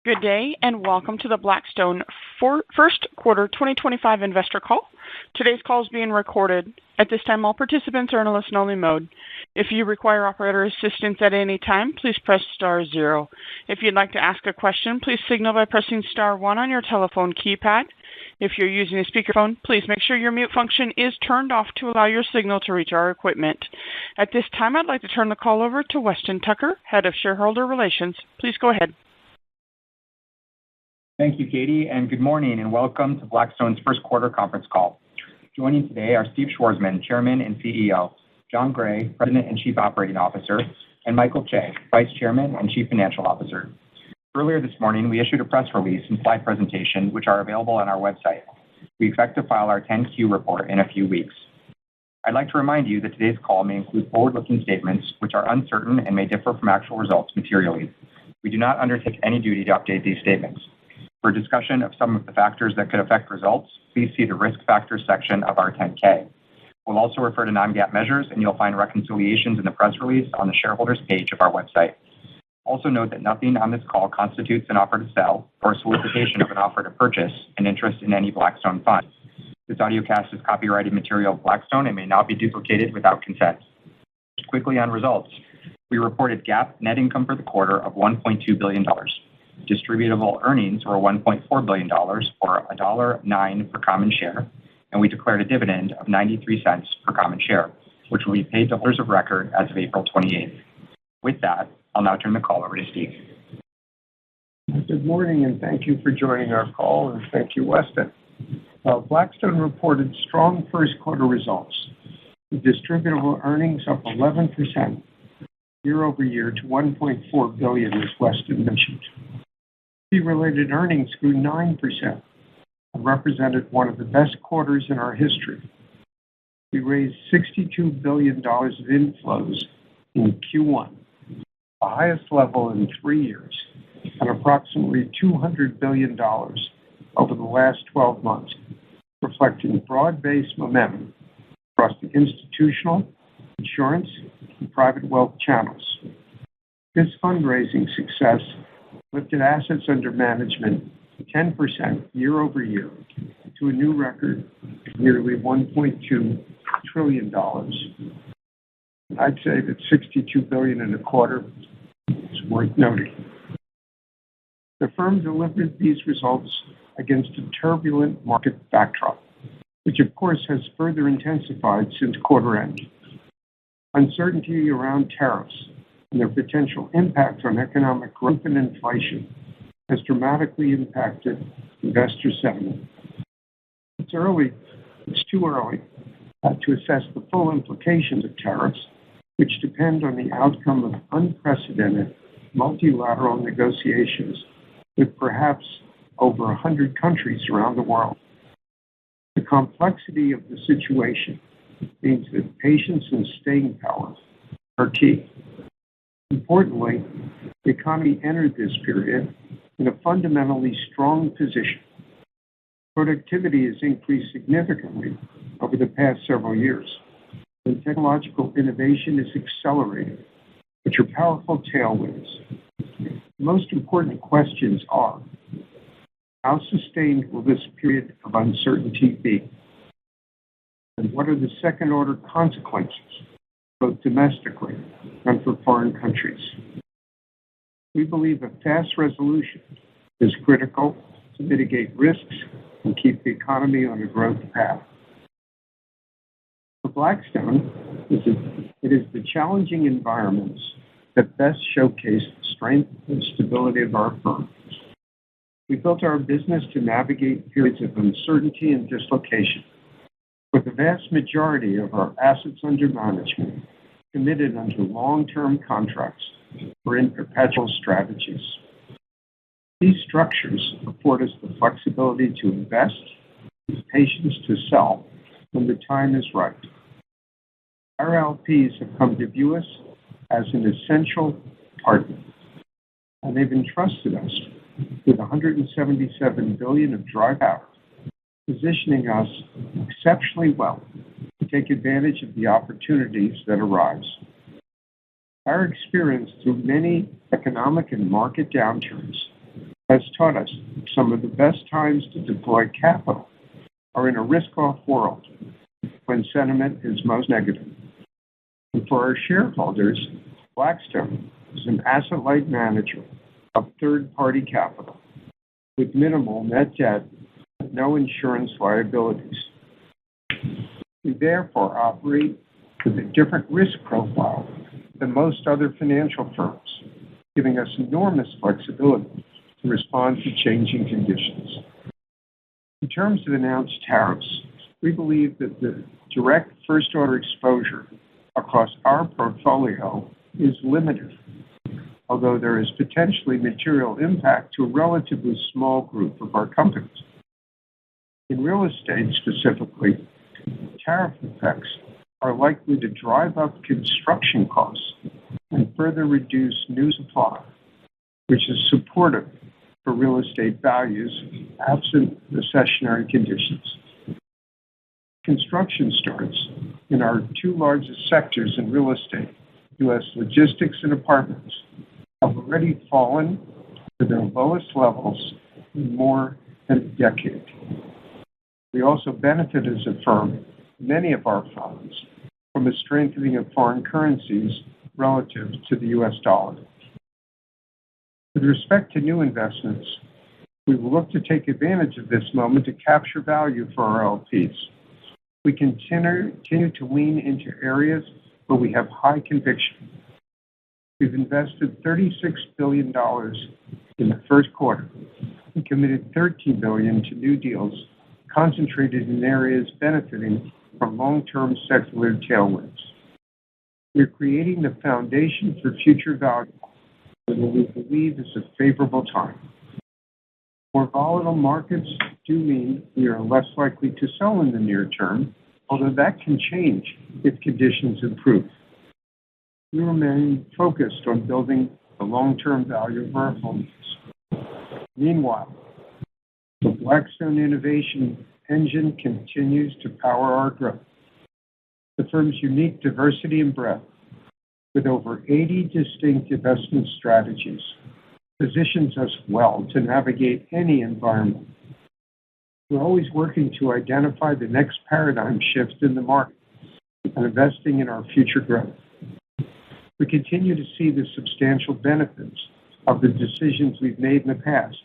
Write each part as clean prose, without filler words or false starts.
Good day, and welcome to the Blackstone First Quarter 2025 Investor Call. Today's call is being recorded. At this time, all participants are in a listen-only mode. If you require operator assistance at any time, please press *0. If you'd like to ask a question, please signal by pressing *1 on your telephone keypad. If you're using a speakerphone, please make sure your mute function is turned off to allow your signal to reach our equipment. At this time, I'd like to turn the call over to Weston Tucker, Head of Shareholder Relations. Please go ahead. Thank you, Katie, and good morning, and welcome to Blackstone's First Quarter Conference Call. Joining today are Steve Schwarzman, Chairman and CEO, John Gray, President and Chief Operating Officer, and Michael Chae, Vice Chairman and Chief Financial Officer. Earlier this morning, we issued a press release and slide presentation, which are available on our website. We expect to file our 10-Q report in a few weeks. I'd like to remind you that today's call may include forward-looking statements, which are uncertain and may differ from actual results materially. We do not undertake any duty to update these statements. For a discussion of some of the factors that could affect results, please see the Risk Factors section of our 10-K. We'll also refer to non-GAAP measures, and you'll find reconciliations in the press release on the shareholders page of our website. Also note that nothing on this call constitutes an offer to sell or a solicitation of an offer to purchase an interest in any Blackstone fund. This audiocast is copyrighted material of Blackstone and may not be duplicated without consent. Quickly on results, we reported GAAP net income for the quarter of $1.2 billion. Distributable earnings were $1.4 billion, or $1.09 per common share, and we declared a dividend of 93 cents per common share, which will be paid to holders of record as of April 28th. With that, I'll now turn the call over to Steve. Good morning, and thank you for joining our call, and thank you, Weston. Blackstone reported strong first quarter results, with distributable earnings up 11% year over year to $1.4 billion, as Weston mentioned. Fee-related earnings grew 9% and represented one of the best quarters in our history. We raised $62 billion of inflows in Q1, the highest level in 3 years, and approximately $200 billion over the last 12 months, reflecting broad-based momentum across the institutional, insurance, and private wealth channels. This fundraising success lifted assets under management 10% year over year to a new record of nearly $1.2 trillion. I'd say that $62 billion in a quarter is worth noting. The firm delivered these results against a turbulent market backdrop, which of course has further intensified since quarter end. Uncertainty around tariffs and their potential impact on economic growth and inflation has dramatically impacted investor sentiment. It's too early to assess the full implications of tariffs, which depend on the outcome of unprecedented multilateral negotiations with perhaps over 100 countries around the world. The complexity of the situation means that patience and staying power are key. Importantly, the economy entered this period in a fundamentally strong position. Productivity has increased significantly over the past several years, and technological innovation is accelerating, which are powerful tailwinds. The most important questions are: how sustained will this period of uncertainty be? And what are the second-order consequences, both domestically and for foreign countries? We believe a fast resolution is critical to mitigate risks and keep the economy on a growth path. For Blackstone, it is the challenging environments that best showcase the strength and stability of our firm. We built our business to navigate periods of uncertainty and dislocation, with the vast majority of our assets under management committed under long-term contracts or in perpetual strategies. These structures afford us the flexibility to invest and patience to sell when the time is right. Our LPs have come to view us as an essential partner, and they've entrusted us with $177 billion of dry powder, positioning us exceptionally well to take advantage of the opportunities that arise. Our experience through many economic and market downturns has taught us some of the best times to deploy capital are in a risk-off world when sentiment is most negative. And for our shareholders, Blackstone is an asset-light manager of third-party capital with minimal net debt and no insurance liabilities. We therefore operate with a different risk profile than most other financial firms, giving us enormous flexibility to respond to changing conditions. In terms of announced tariffs, we believe that the direct first-order exposure across our portfolio is limited, although there is potentially material impact to a relatively small group of our companies. In real estate specifically, tariff effects are likely to drive up construction costs and further reduce new supply, which is supportive for real estate values absent recessionary conditions. Construction starts in our two largest sectors in real estate, U.S. logistics and apartments, have already fallen to their lowest levels in more than a decade. We also benefit as a firm, many of our funds, from a strengthening of foreign currencies relative to the U.S. dollar. With respect to new investments, we will look to take advantage of this moment to capture value for our LPs. We continue to lean into areas where we have high conviction. We've invested $36 billion in the first quarter and committed $13 billion to new deals concentrated in areas benefiting from long-term secular tailwinds. We're creating the foundation for future value in what we believe is a favorable time. More volatile markets do mean we are less likely to sell in the near term, although that can change if conditions improve. We remain focused on building the long-term value of our holdings. Meanwhile, the Blackstone innovation engine continues to power our growth. The firm's unique diversity and breadth, with over 80 distinct investment strategies, positions us well to navigate any environment. We're always working to identify the next paradigm shift in the market and investing in our future growth. We continue to see the substantial benefits of the decisions we've made in the past,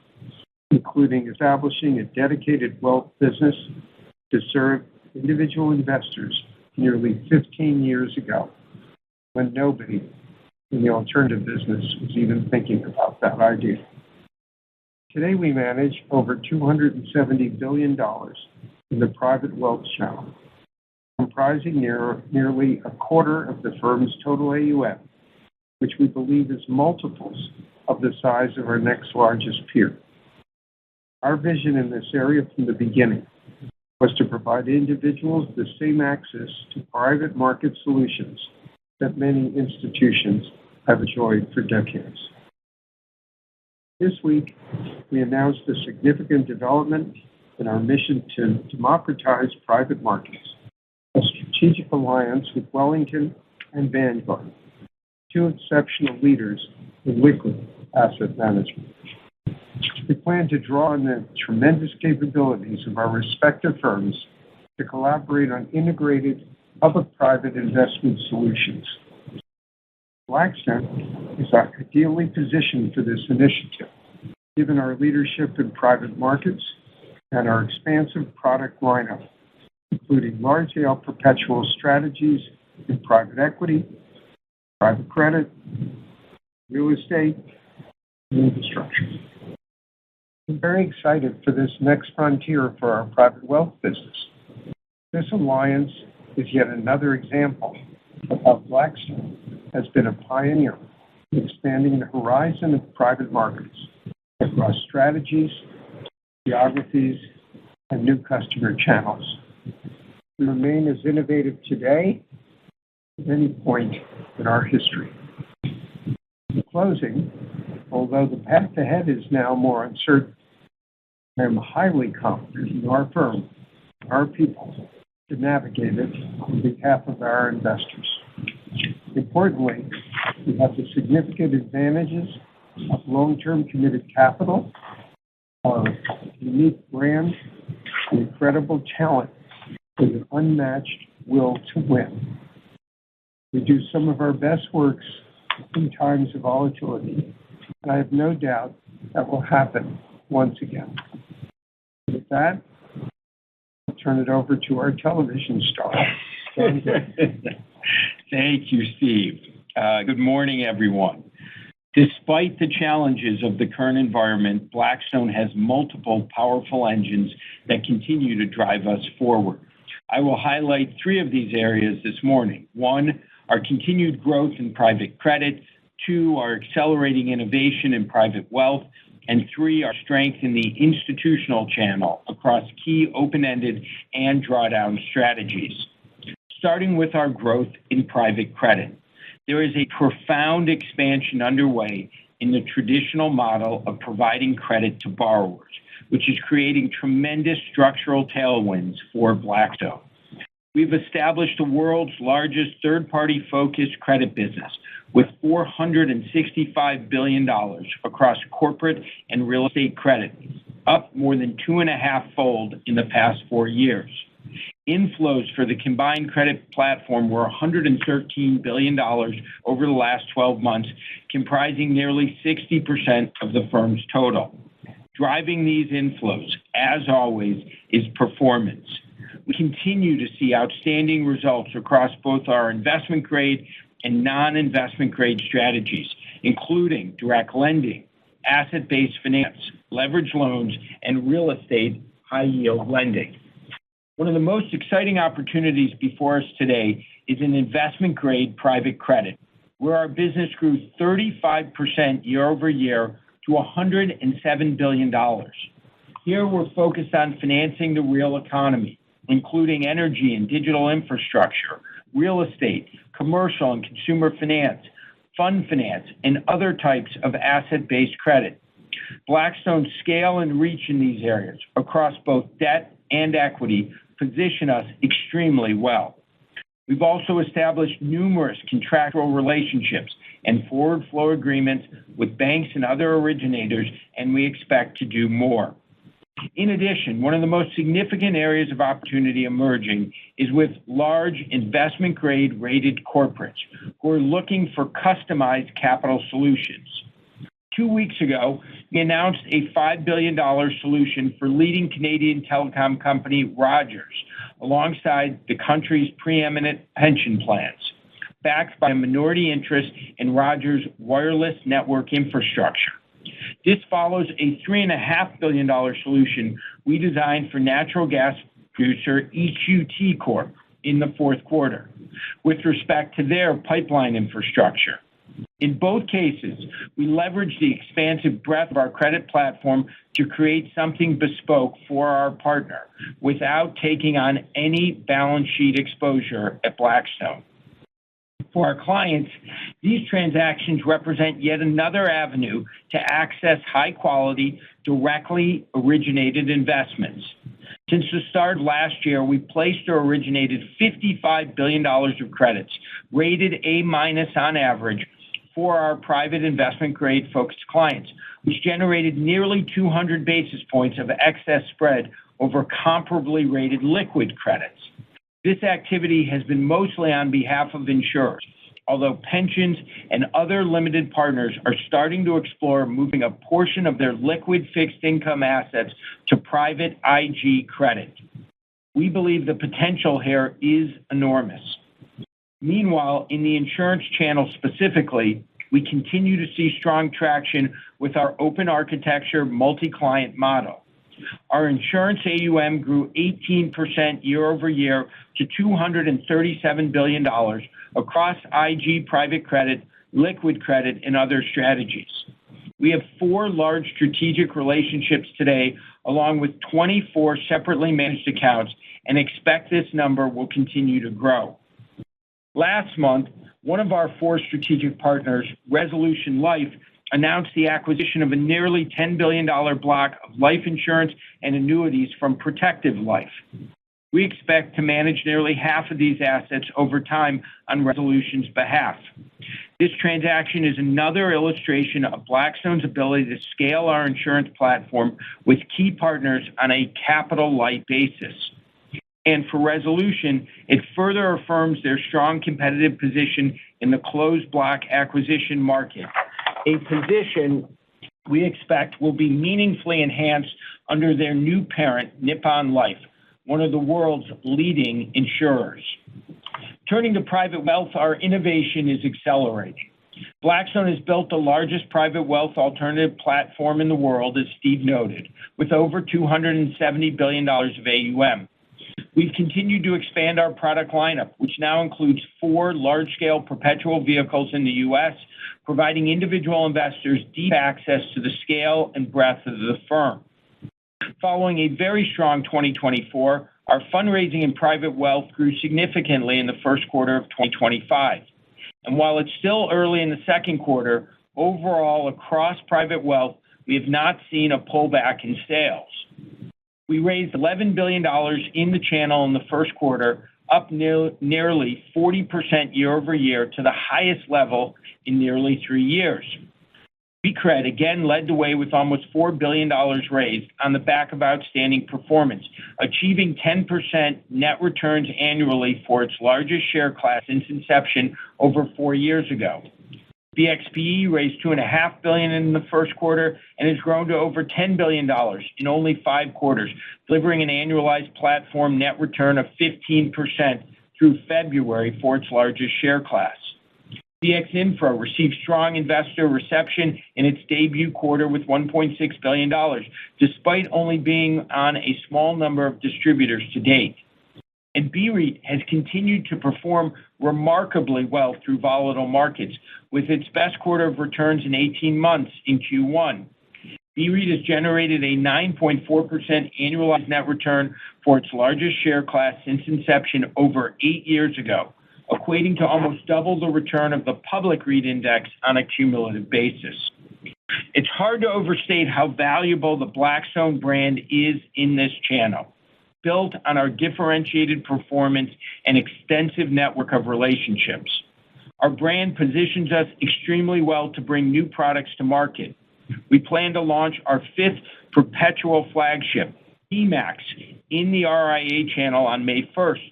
including establishing a dedicated wealth business to serve individual investors nearly 15 years ago, when nobody in the alternative business was even thinking about that idea. Today, we manage over $270 billion in the private wealth channel, comprising nearly a quarter of the firm's total AUM, which we believe is multiples of the size of our next largest peer. Our vision in this area from the beginning was to provide individuals the same access to private market solutions that many institutions have enjoyed for decades. This week, we announced a significant development in our mission to democratize private markets, a strategic alliance with Wellington and Vanguard, two exceptional leaders in liquid asset management. We plan to draw on the tremendous capabilities of our respective firms to collaborate on integrated public-private investment solutions. Blackstone is ideally positioned for this initiative, given our leadership in private markets and our expansive product lineup, including large-scale perpetual strategies in private equity, private credit, real estate, and infrastructure. I'm very excited for this next frontier for our private wealth business. This alliance is yet another example of how Blackstone has been a pioneer in expanding the horizon of private markets across strategies, geographies, and new customer channels. We remain as innovative today as any point in our history. In closing, although the path ahead is now more uncertain, I am highly confident in our firm, our people, to navigate it on behalf of our investors. Importantly, we have the significant advantages of long-term committed capital Our unique brand and incredible talent with an unmatched will to win. We do some of our best works in times of volatility, and I have no doubt that will happen once again. With that, I'll turn it over to our television star. Thank you, Steve. Good morning, everyone. Despite the challenges of the current environment, Blackstone has multiple powerful engines that continue to drive us forward. I will highlight three of these areas this morning. One, our continued growth in private credit. Two, our accelerating innovation in private wealth. And three, our strength in the institutional channel across key open-ended and drawdown strategies. Starting with our growth in private credit. There is a profound expansion underway in the traditional model of providing credit to borrowers, which is creating tremendous structural tailwinds for Blackstone. We've established the world's largest third-party focused credit business with $465 billion across corporate and real estate credit, up more than 2.5-fold in the past 4 years. Inflows for the combined credit platform were $113 billion over the last 12 months, comprising nearly 60% of the firm's total. Driving these inflows, as always, is performance. We continue to see outstanding results across both our investment grade and non-investment grade strategies, including direct lending, asset-based finance, leveraged loans, and real estate high-yield lending. One of the most exciting opportunities before us today is in investment-grade private credit, where our business grew 35% year over year to $107 billion. Here we're focused on financing the real economy, including energy and digital infrastructure, real estate, commercial and consumer finance, fund finance, and other types of asset-based credit. Blackstone's scale and reach in these areas across both debt and equity position us extremely well. We've also established numerous contractual relationships and forward flow agreements with banks and other originators, and we expect to do more. In addition, one of the most significant areas of opportunity emerging is with large investment-grade rated corporates who are looking for customized capital solutions. 2 weeks ago, we announced a $5 billion solution for leading Canadian telecom company Rogers, alongside the country's preeminent pension plans, backed by a minority interest in Rogers' wireless network infrastructure. This follows a $3.5 billion solution we designed for natural gas producer EQT Corp in the fourth quarter with respect to their pipeline infrastructure. In both cases, we leveraged the expansive breadth of our credit platform to create something bespoke for our partner without taking on any balance sheet exposure at Blackstone. For our clients, these transactions represent yet another avenue to access high-quality, directly originated investments. Since the start of last year, we placed or originated $55 billion of credits, rated A- on average, for our private investment-grade focused clients, which generated nearly 200 basis points of excess spread over comparably rated liquid credits. This activity has been mostly on behalf of insurers, although pensions and other limited partners are starting to explore moving a portion of their liquid fixed income assets to private IG credit. We believe the potential here is enormous. Meanwhile, in the insurance channel specifically, we continue to see strong traction with our open architecture multi-client model. Our insurance AUM grew 18% year over year to $237 billion across IG private credit, liquid credit, and other strategies. We have 4 large strategic relationships today, along with 24 separately managed accounts, and expect this number will continue to grow. Last month, one of our 4 strategic partners, Resolution Life, announced the acquisition of a nearly $10 billion block of life insurance and annuities from Protective Life. We expect to manage nearly half of these assets over time on Resolution's behalf. This transaction is another illustration of Blackstone's ability to scale our insurance platform with key partners on a capital-light basis. And for Resolution, it further affirms their strong competitive position in the closed block acquisition market, a position we expect will be meaningfully enhanced under their new parent, Nippon Life, one of the world's leading insurers. Turning to private wealth, our innovation is accelerating. Blackstone has built the largest private wealth alternative platform in the world, as Steve noted, with over $270 billion of AUM. We've continued to expand our product lineup, which now includes 4 large-scale perpetual vehicles in the U.S., providing individual investors deep access to the scale and breadth of the firm. Following a very strong 2024, our fundraising in private wealth grew significantly in the first quarter of 2025. And while it's still early in the second quarter, overall across private wealth, we have not seen a pullback in sales. We raised $11 billion in the channel in the first quarter, up nearly 40% year over year to the highest level in nearly 3 years. BCRED again led the way with almost $4 billion raised on the back of outstanding performance, achieving 10% net returns annually for its largest share class since inception over 4 years ago. BXPE raised $2.5 billion in the first quarter and has grown to over $10 billion in only 5 quarters, delivering an annualized platform net return of 15% through February for its largest share class. BX Infra received strong investor reception in its debut quarter with $1.6 billion, despite only being on a small number of distributors to date. And BREIT has continued to perform remarkably well through volatile markets, with its best quarter of returns in 18 months in Q1. BREIT has generated a 9.4% annualized net return for its largest share class since inception over 8 years ago, equating to almost double the return of the public REIT index on a cumulative basis. It's hard to overstate how valuable the Blackstone brand is in this channel, built on our differentiated performance and extensive network of relationships. Our brand positions us extremely well to bring new products to market. We plan to launch our 5th perpetual flagship, BMAX, in the RIA channel on May 1st.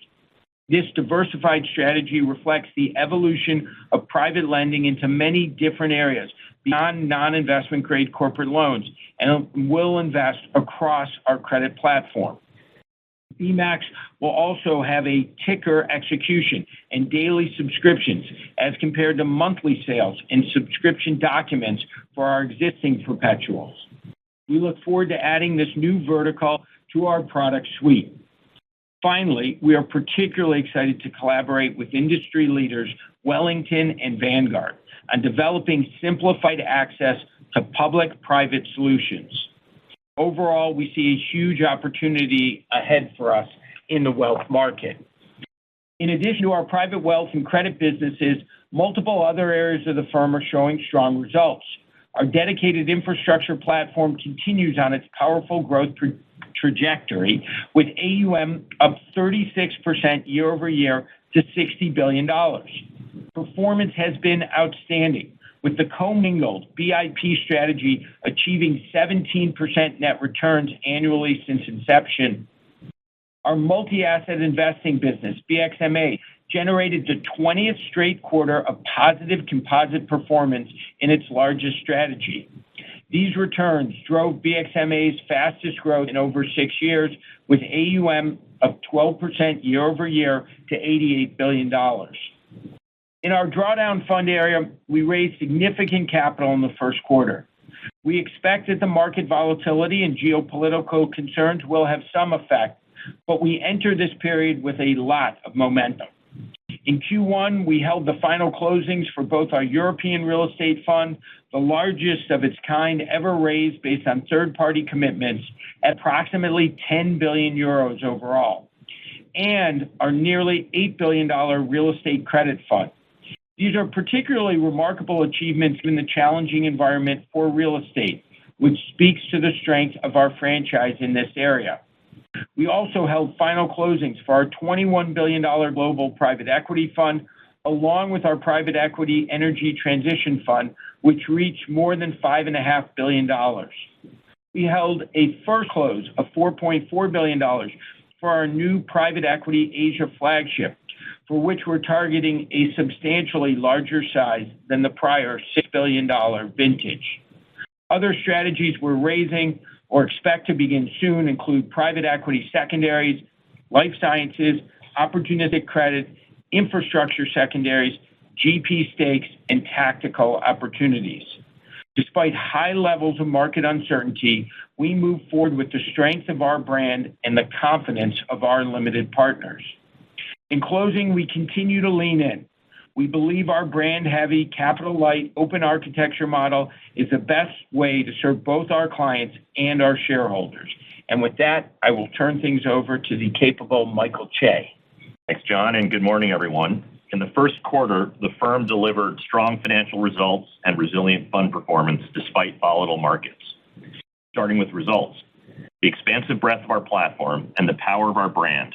This diversified strategy reflects the evolution of private lending into many different areas beyond non-investment grade corporate loans and will invest across our credit platform. BMAX will also have a ticker execution and daily subscriptions as compared to monthly sales and subscription documents for our existing perpetuals. We look forward to adding this new vertical to our product suite. Finally, we are particularly excited to collaborate with industry leaders Wellington and Vanguard on developing simplified access to public-private solutions. Overall, we see a huge opportunity ahead for us in the wealth market. In addition to our private wealth and credit businesses, multiple other areas of the firm are showing strong results. Our dedicated infrastructure platform continues on its powerful growth trajectory, with AUM up 36% year over year to $60 billion. Performance has been outstanding, with the commingled BIP strategy achieving 17% net returns annually since inception. Our multi-asset investing business, BXMA, generated the 20th straight quarter of positive composite performance in its largest strategy. These returns drove BXMA's fastest growth in over 6 years, with AUM of 12% year over year to $88 billion. In our drawdown fund area, we raised significant capital in the first quarter. We expect that the market volatility and geopolitical concerns will have some effect, but we enter this period with a lot of momentum. In Q1, we held the final closings for both our European real estate fund, the largest of its kind ever raised based on third-party commitments, at approximately 10 billion euros overall, and our nearly $8 billion real estate credit fund. These are particularly remarkable achievements in the challenging environment for real estate, which speaks to the strength of our franchise in this area. We also held final closings for our $21 billion global private equity fund, along with our private equity energy transition fund, which reached more than $5.5 billion. We held a first close of $4.4 billion for our new private equity Asia flagship, for which we're targeting a substantially larger size than the prior $6 billion vintage. Other strategies we're raising or expect to begin soon include private equity secondaries, life sciences, opportunistic credit, infrastructure secondaries, GP stakes, and tactical opportunities. Despite high levels of market uncertainty, we move forward with the strength of our brand and the confidence of our limited partners. In closing, we continue to lean in. We believe our brand-heavy, capital-light, open architecture model is the best way to serve both our clients and our shareholders. And with that, I will turn things over to the capable Michael Chae. Thanks, John, and good morning, everyone. In the first quarter, the firm delivered strong financial results and resilient fund performance despite volatile markets. Starting with results, the expansive breadth of our platform and the power of our brand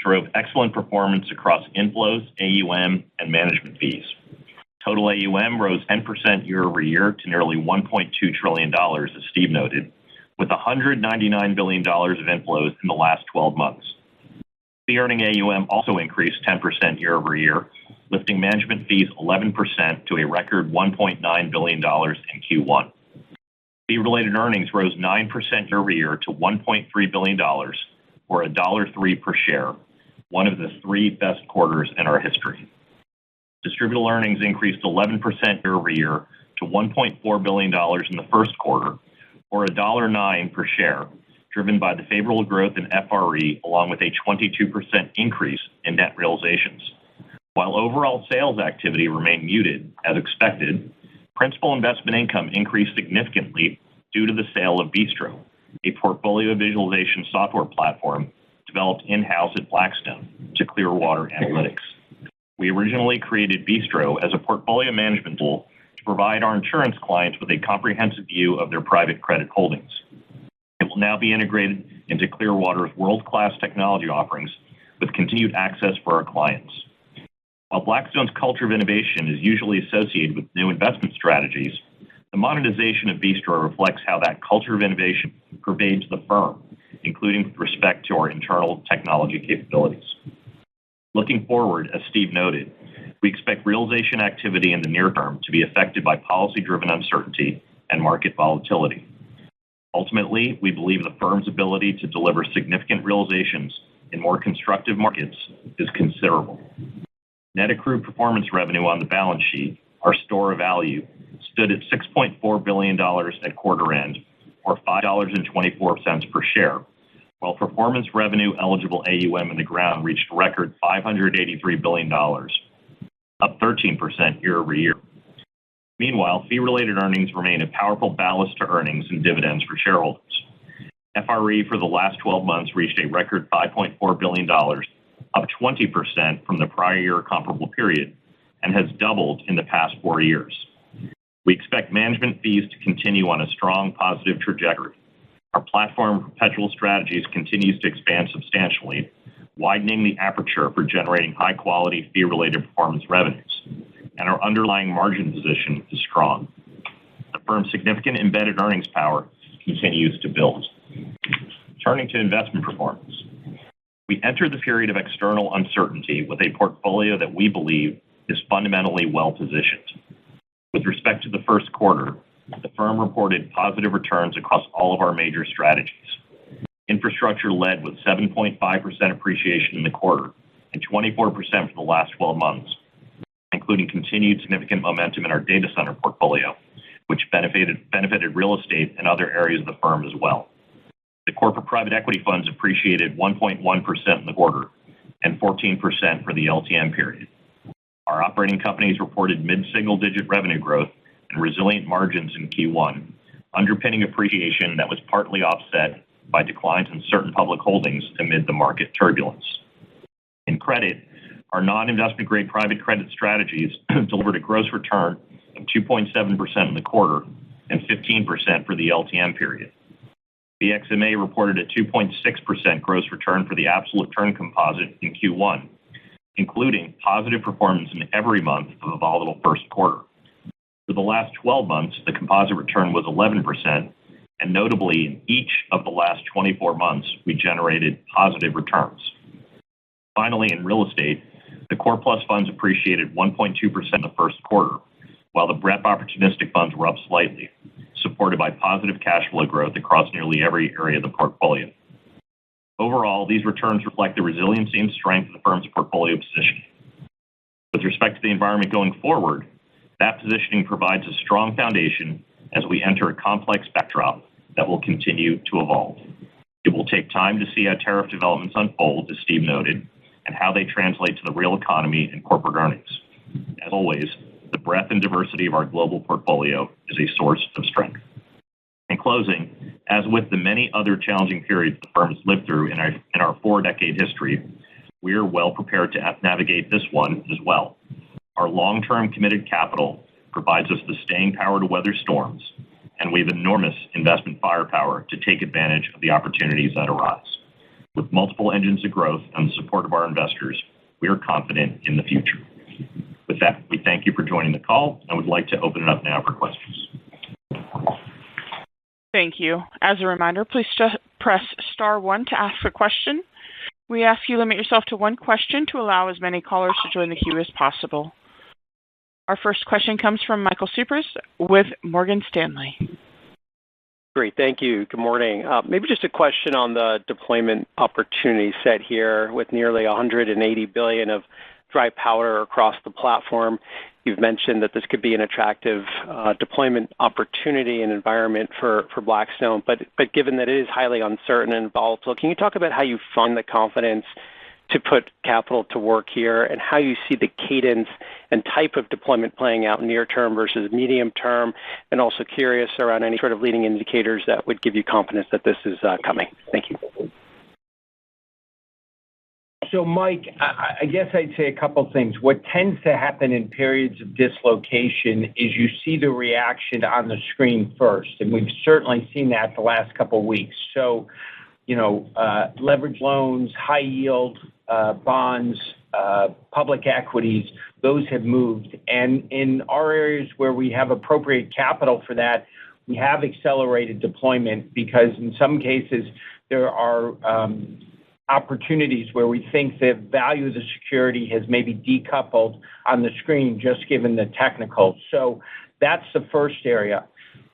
drove excellent performance across inflows, AUM, and management fees. Total AUM rose 10% year over year to nearly $1.2 trillion, as Steve noted, with $199 billion of inflows in the last 12 months. Fee-earning AUM also increased 10% year over year, lifting management fees 11% to a record $1.9 billion in Q1. Fee-related earnings rose 9% year over year to $1.3 billion, or $1.03 per share, one of the three best quarters in our history. Distributable earnings increased 11% year over year to $1.4 billion in the first quarter, or $1.09 per share, driven by the favorable growth in FRE, along with a 22% increase in net realizations. While overall sales activity remained muted, as expected, principal investment income increased significantly due to the sale of Bistro, a portfolio visualization software platform developed in-house at Blackstone to Clearwater Analytics. We originally created Bistro as a portfolio management tool to provide our insurance clients with a comprehensive view of their private credit holdings. It will now be integrated into Clearwater's world-class technology offerings with continued access for our clients. While Blackstone's culture of innovation is usually associated with new investment strategies, the monetization of Bistro reflects how that culture of innovation pervades the firm, including with respect to our internal technology capabilities. Looking forward, as Steve noted, we expect realization activity in the near term to be affected by policy-driven uncertainty and market volatility. Ultimately, we believe the firm's ability to deliver significant realizations in more constructive markets is considerable. Net accrued performance revenue on the balance sheet, our store of value, stood at $6.4 billion at quarter end, or $5.24 per share, while performance revenue eligible AUM in the ground reached a record $583 billion, up 13% year over year. Meanwhile, fee-related earnings remain a powerful ballast to earnings and dividends for shareholders. FRE for the last 12 months reached a record $5.4 billion, up 20% from the prior year comparable period, and has doubled in the past 4 years. We expect management fees to continue on a strong positive trajectory. Our platform of perpetual strategies continues to expand substantially, widening the aperture for generating high-quality fee-related performance revenues, and our underlying margin position is strong. The firm's significant embedded earnings power continues to build. Turning to investment performance. We enter the period of external uncertainty with a portfolio that we believe is fundamentally well-positioned. With respect to the first quarter, the firm reported positive returns across all of our major strategies. Infrastructure led with 7.5% appreciation in the quarter and 24% for the last 12 months, including continued significant momentum in our data center portfolio, which benefited real estate and other areas of the firm as well. The corporate private equity funds appreciated 1.1% in the quarter and 14% for the LTM period. Our operating companies reported mid-single-digit revenue growth and resilient margins in Q1, underpinning appreciation that was partly offset by declines in certain public holdings amid the market turbulence. In credit, our non-investment grade private credit strategies delivered a gross return of 2.7% in the quarter and 15% for the LTM period. BXMA reported a 2.6% gross return for the absolute return composite in Q1, including positive performance in every month of a volatile first quarter. For the last 12 months, the composite return was 11%, and notably, in each of the last 24 months, we generated positive returns. Finally, in real estate, the Core Plus funds appreciated 1.2% in the first quarter, while the BREP opportunistic funds were up slightly, supported by positive cash flow growth across nearly every area of the portfolio. Overall, these returns reflect the resiliency and strength of the firm's portfolio positioning. With respect to the environment going forward, that positioning provides a strong foundation as we enter a complex backdrop that will continue to evolve. It will take time to see how tariff developments unfold, as Steve noted, and how they translate to the real economy and corporate earnings. As always, the breadth and diversity of our global portfolio is a source of strength. In closing, as with the many other challenging periods the firm has lived through in our 4-decade history, we are well prepared to navigate this one as well. Our long-term committed capital provides us the staying power to weather storms, and we have enormous investment firepower to take advantage of the opportunities that arise. With multiple engines of growth and the support of our investors, we are confident in the future. With that, we thank you for joining the call and would like to open it up now for questions. Thank you. As a reminder, please press star 1 to ask a question. We ask you limit yourself to one question to allow as many callers to join the queue as possible. Our first question comes from Michael Cyprys with Morgan Stanley. Great, thank you. Good morning. Maybe just a question on the deployment opportunity set here with nearly $180 billion of dry powder across the platform. You've mentioned that this could be an attractive deployment opportunity and environment for Blackstone, but given that it is highly uncertain and volatile, can you talk about how you find the confidence to put capital to work here and how you see the cadence and type of deployment playing out near term versus medium term, and also curious around any sort of leading indicators that would give you confidence that this is coming. Thank you. So, Mike, I guess I'd say a couple things. What tends to happen in periods of dislocation is you see the reaction on the screen first, and we've certainly seen that the last couple of weeks. So, leverage loans, high yield bonds, public equities, those have moved. And in our areas where we have appropriate capital for that, we have accelerated deployment because in some cases there are opportunities where we think the value of the security has maybe decoupled on the screen just given the technicals. So that's the first area.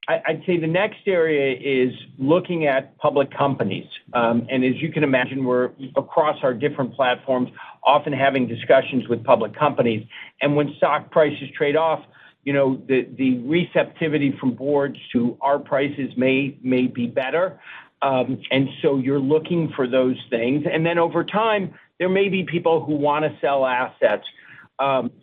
I'd say the next area is looking at public companies. And as you can imagine, we're across our different platforms often having discussions with public companies. And when stock prices trade off, the receptivity from boards to our prices may be better. And so you're looking for those things. And then over time, there may be people who want to sell assets.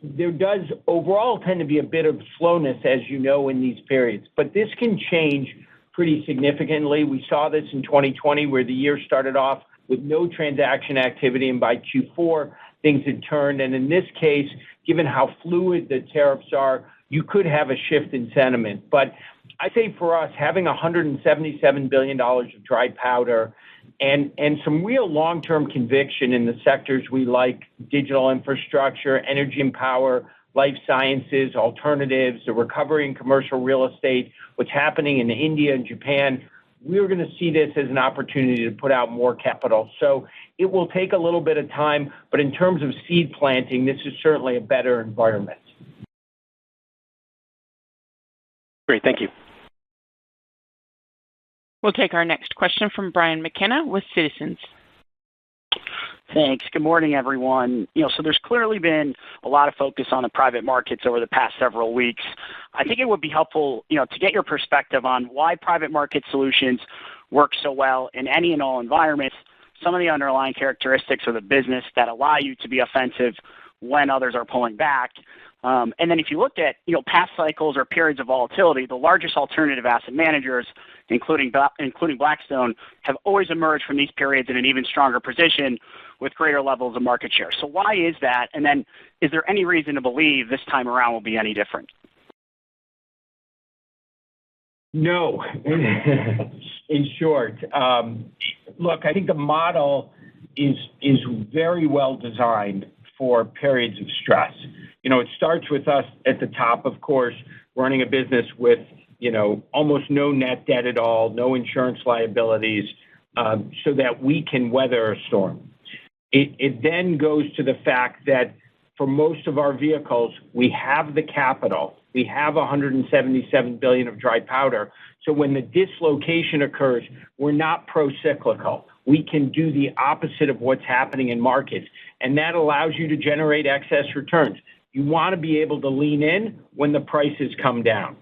There does overall tend to be a bit of slowness, as you know, in these periods. But this can change pretty significantly. We saw this in 2020 where the year started off with no transaction activity, and by Q4, things had turned. And in this case, given how fluid the tariffs are, you could have a shift in sentiment. But I'd say for us, having $177 billion of dry powder and some real long-term conviction in the sectors we like, digital infrastructure, energy and power, life sciences, alternatives, the recovery in commercial real estate, what's happening in India and Japan, we're going to see this as an opportunity to put out more capital. So it will take a little bit of time, but in terms of seed planting, this is certainly a better environment. Great, thank you. We'll take our next question from Brian McKenna with Citizens. Thanks. Good morning, everyone. So there's clearly been a lot of focus on the private markets over the past several weeks. I think it would be helpful, to get your perspective on why private market solutions work so well in any and all environments, some of the underlying characteristics of the business that allow you to be offensive when others are pulling back. And then if you looked at, past cycles or periods of volatility, the largest alternative asset managers, including Blackstone, have always emerged from these periods in an even stronger position with greater levels of market share. So why is that? And then is there any reason to believe this time around will be any different? No. in short, look, I think the model is very well designed for periods of stress. It starts with us at the top, of course, running a business with, almost no net debt at all, no insurance liabilities, so that we can weather a storm. It then goes to the fact that for most of our vehicles, we have the capital. We have $177 billion of dry powder. So when the dislocation occurs, we're not pro-cyclical. We can do the opposite of what's happening in markets, and that allows you to generate excess returns. You want to be able to lean in when the prices come down.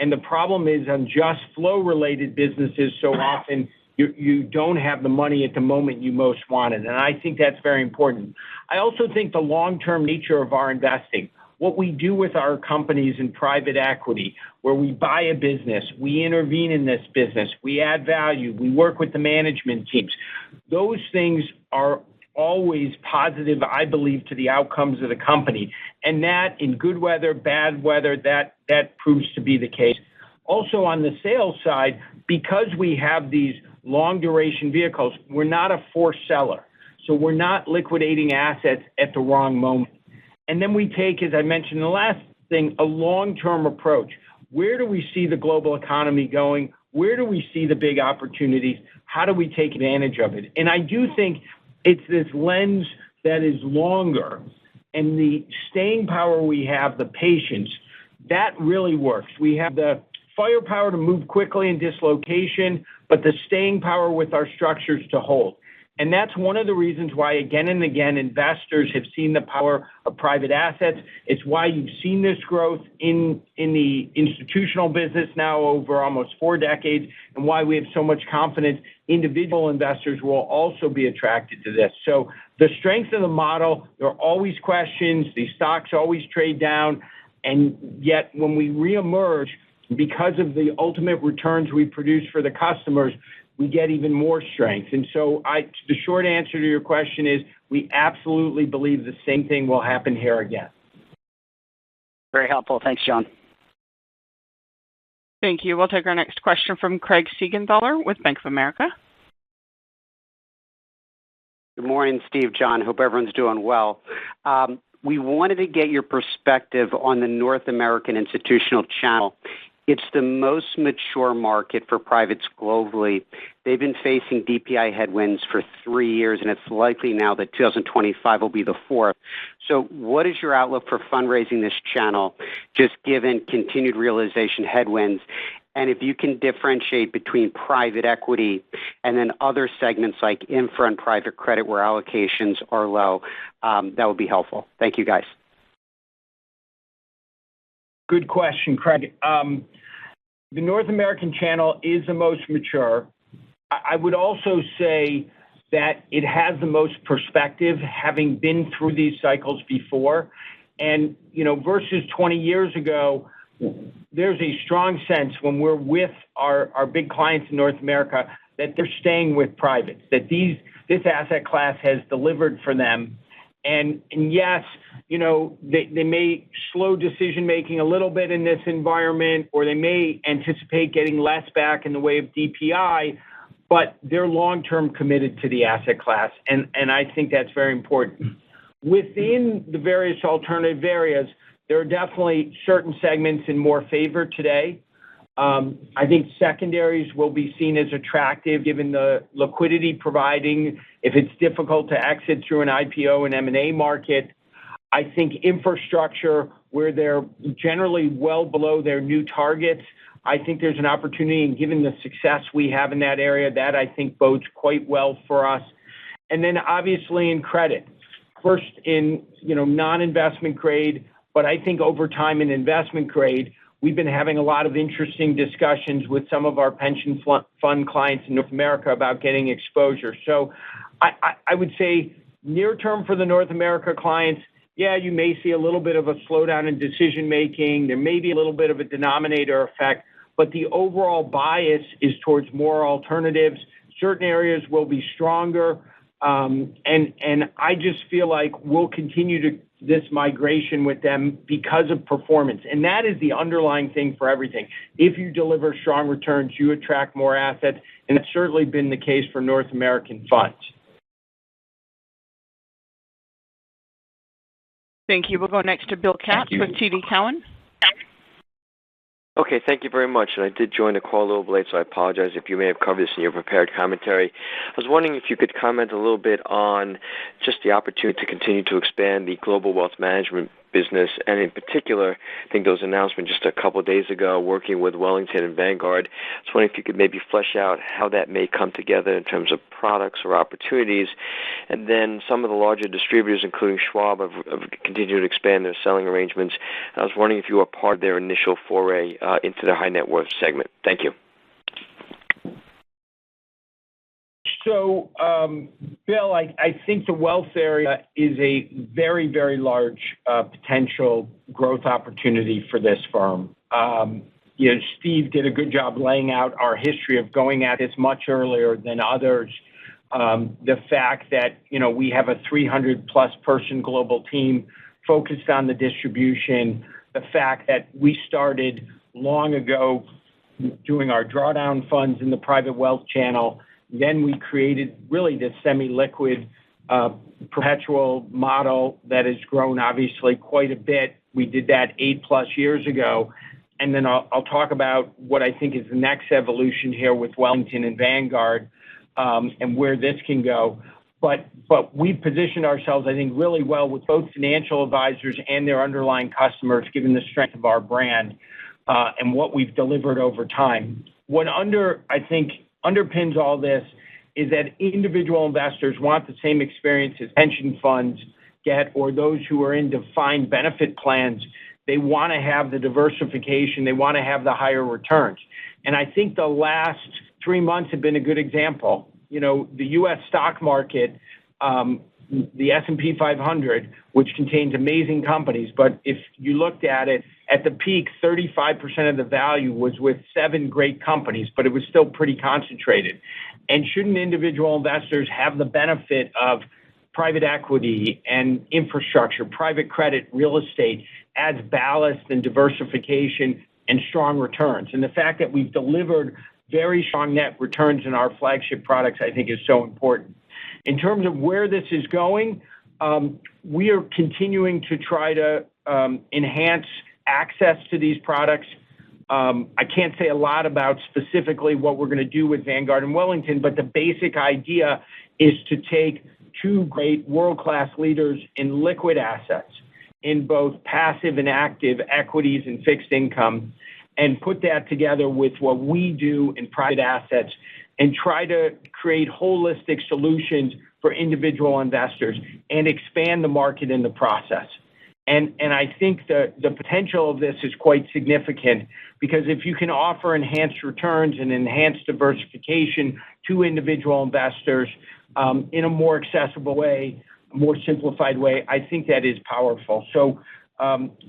And the problem is on just flow-related businesses, so often you don't have the money at the moment you most want it. And I think that's very important. I also think the long-term nature of our investing, what we do with our companies in private equity, where we buy a business, we intervene in this business, we add value, we work with the management teams. Those things are always positive, I believe, to the outcomes of the company. And that, in good weather, bad weather, that proves to be the case. Also on the sales side, because we have these long duration vehicles, we're not a forced seller. So we're not liquidating assets at the wrong moment. And then we take, as I mentioned in the last thing, a long-term approach. Where do we see the global economy going? Where do we see the big opportunities? How do we take advantage of it? And I do think it's this lens that is longer, and the staying power we have, the patience, that really works. We have the firepower to move quickly in dislocation, but the staying power with our structures to hold. And that's one of the reasons why, again and again, investors have seen the power of private assets. It's why you've seen this growth in the institutional business now over almost 4 decades, and why we have so much confidence individual investors will also be attracted to this. So the strength of the model, there are always questions. These stocks always trade down. And yet when we reemerge, because of the ultimate returns we produce for the customers, we get even more strength. And so the short answer to your question is we absolutely believe the same thing will happen here again. Very helpful. Thanks, John. Thank you. We'll take our next question from Craig Siegenthaler with Bank of America. Good morning, Steve, John. Hope everyone's doing well. We wanted to get your perspective on the North American institutional channel. It's the most mature market for privates globally. They've been facing DPI headwinds for 3 years, and it's likely now that 2025 will be the 4th. So what is your outlook for fundraising this channel, just given continued realization headwinds? And if you can differentiate between private equity and then other segments like infra and private credit where allocations are low, that would be helpful. Thank you, guys. Good question, Craig. The North American channel is the most mature. I would also say that it has the most perspective, having been through these cycles before. And, versus 20 years ago, there's a strong sense when we're with our big clients in North America that they're staying with privates, that this asset class has delivered for them. And yes, they may slow decision-making a little bit in this environment, or they may anticipate getting less back in the way of DPI, but they're long-term committed to the asset class, and I think that's very important. Within the various alternative areas, there are definitely certain segments in more favor today. I think secondaries will be seen as attractive given the liquidity providing if it's difficult to exit through an IPO and M&A market. I think infrastructure, where they're generally well below their new targets, I think there's an opportunity, and given the success we have in that area, that I think bodes quite well for us. And then obviously in credit, first in non-investment grade, but I think over time in investment grade, we've been having a lot of interesting discussions with some of our pension fund clients in North America about getting exposure. So I would say near term for the North America clients, yeah, you may see a little bit of a slowdown in decision making. There may be a little bit of a denominator effect, but the overall bias is towards more alternatives. Certain areas will be stronger. And I just feel like we'll continue this migration with them because of performance. And that is the underlying thing for everything. If you deliver strong returns, you attract more assets, and it's certainly been the case for North American funds. Thank you. We'll go next to Bill Katz with TD Cowen. Okay, thank you very much. And I did join the call a little late, so I apologize if you may have covered this in your prepared commentary. I was wondering if you could comment a little bit on just the opportunity to continue to expand the global wealth management business, and in particular, I think there was an announcement just a couple of days ago working with Wellington and Vanguard. I was wondering if you could maybe flesh out how that may come together in terms of products or opportunities. And then some of the larger distributors, including Schwab, have continued to expand their selling arrangements. I was wondering if you were part of their initial foray into the high net worth segment. Thank you. So, Bill, I think the wealth area is a very, very large potential growth opportunity for this firm. Steve did a good job laying out our history of going at this much earlier than others. The fact that, we have a 300-plus person global team focused on the distribution, the fact that we started long ago doing our drawdown funds in the private wealth channel. Then we created really this semi-liquid perpetual model that has grown obviously quite a bit. We did that 8+ years ago. And then I'll talk about what I think is the next evolution here with Wellington and Vanguard and where this can go. But we've positioned ourselves, I think, really well with both financial advisors and their underlying customers, given the strength of our brand and what we've delivered over time. What I think underpins all this is that individual investors want the same experience as pension funds get, or those who are in defined benefit plans. They want to have the diversification. They want to have the higher returns. And I think the last 3 months have been a good example. The U.S. stock market, the S&P 500, which contains amazing companies, but if you looked at it, at the peak, 35% of the value was with 7 great companies, but it was still pretty concentrated. And shouldn't individual investors have the benefit of private equity and infrastructure, private credit, real estate, adds ballast and diversification and strong returns? And the fact that we've delivered very strong net returns in our flagship products, I think, is so important. In terms of where this is going, we are continuing to try to enhance access to these products. I can't say a lot about specifically what we're going to do with Vanguard and Wellington, but the basic idea is to take 2 great world-class leaders in liquid assets, in both passive and active equities and fixed income, and put that together with what we do in private assets and try to create holistic solutions for individual investors and expand the market in the process. And I think the potential of this is quite significant, because if you can offer enhanced returns and enhanced diversification to individual investors in a more accessible way, a more simplified way, I think that is powerful. So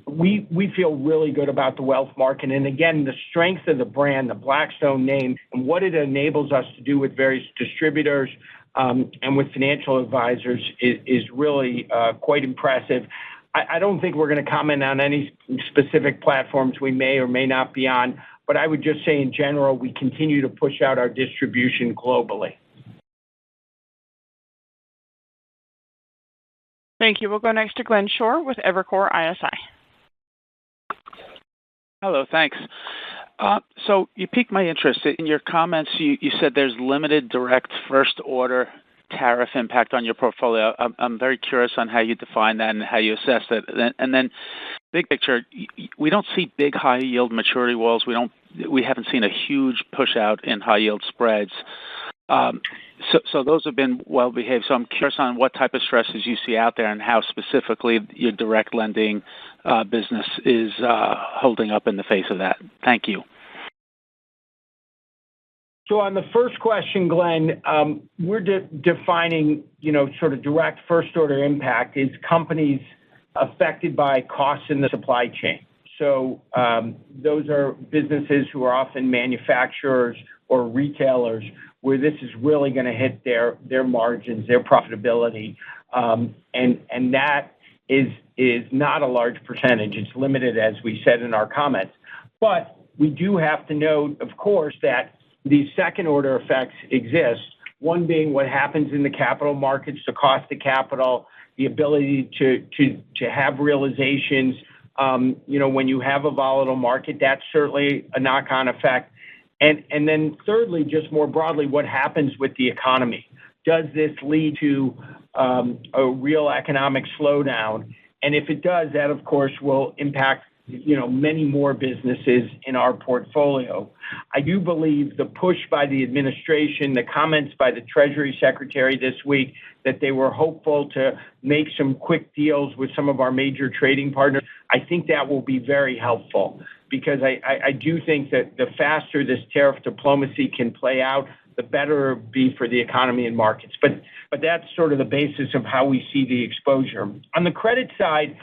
we feel really good about the wealth market. And again, the strength of the brand, the Blackstone name, and what it enables us to do with various distributors and with financial advisors is really quite impressive. I don't think we're going to comment on any specific platforms we may or may not be on, but I would just say in general, we continue to push out our distribution globally. Thank you. We'll go next to Glenn Schorr with Evercore ISI. Hello, thanks. So you piqued my interest. In your comments, you said there's limited direct first-order tariff impact on your portfolio. I'm very curious on how you define that and how you assess it. And then, big picture, we don't see big high-yield maturity walls. We haven't seen a huge push-out in high-yield spreads. So those have been well-behaved. So I'm curious on what type of stresses you see out there and how specifically your direct lending business is holding up in the face of that. Thank you. So on the first question, Glenn, we're defining, sort of direct first-order impact is companies affected by costs in the supply chain. So those are businesses who are often manufacturers or retailers where this is really going to hit their margins, their profitability. And that is is not a large percentage. It's limited, as we said in our comments. But we do have to note, of course, that these second-order effects exist, one being what happens in the capital markets, the cost of capital, the ability to have realizations. When you have a volatile market, that's certainly a knock-on effect. And then thirdly, just more broadly, what happens with the economy? Does this lead to a real economic slowdown? And if it does, that, of course, will impact many more businesses in our portfolio. I do believe the push by the administration, the comments by the Treasury Secretary this week, that they were hopeful to make some quick deals with some of our major trading partners, I think that will be very helpful, because I do think that the faster this tariff diplomacy can play out, the better it'll be for the economy and markets. But that's sort of the basis of how we see the exposure. On the credit side,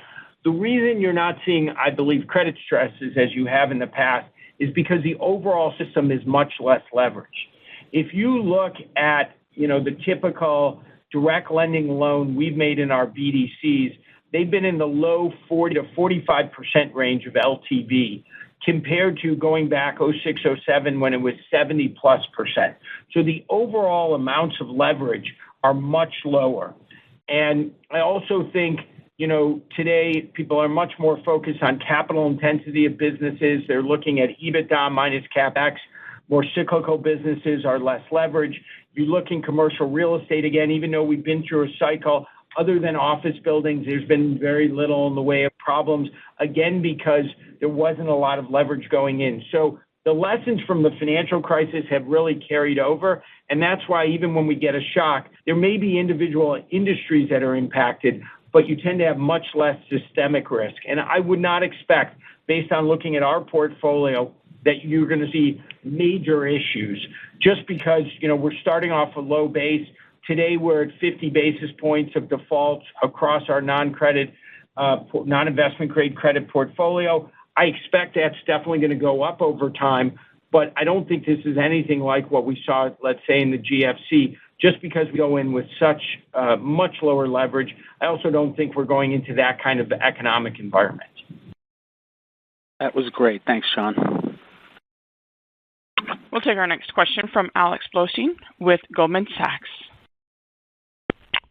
the reason you're not seeing, I believe, credit stresses as you have in the past is because the overall system is much less leveraged. If you look at, the typical direct lending loan we've made in our BDCs, they've been in the low 40 to 45% range of LTV compared to going back 06, 07 when it was 70+%. So the overall amounts of leverage are much lower. And I also think today people are much more focused on capital intensity of businesses. They're looking at EBITDA minus CapEx. More cyclical businesses are less leveraged. If you look in commercial real estate, again, even though we've been through a cycle, other than office buildings, there's been very little in the way of problems, again, because there wasn't a lot of leverage going in. So the lessons from the financial crisis have really carried over, and that's why even when we get a shock, there may be individual industries that are impacted, but you tend to have much less systemic risk. And I would not expect, based on looking at our portfolio, that you're going to see major issues just because, we're starting off a low base. Today, we're at 50 basis points of defaults across our non-investment grade credit portfolio. I expect that's definitely going to go up over time, but I don't think this is anything like what we saw, let's say, in the GFC, just because we go in with such much lower leverage. I also don't think we're going into that kind of economic environment. That was great. Thanks, John. We'll take our next question from Alex Blostein with Goldman Sachs.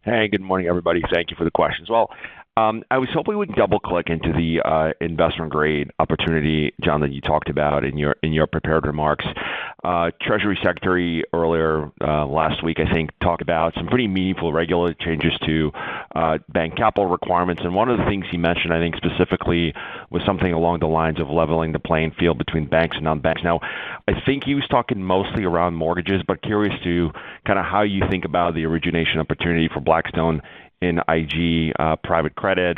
Hey, good morning, everybody. Thank you for the questions. Well, I was hoping we would double-click into the investment-grade opportunity, John, that you talked about in your prepared remarks. Treasury Secretary earlier last week, I think, talked about some pretty meaningful regulatory changes to bank capital requirements. And one of the things he mentioned, I think, specifically was something along the lines of leveling the playing field between banks and non-banks. Now, I think he was talking mostly around mortgages, but curious to kind of how you think about the origination opportunity for Blackstone in IG private credit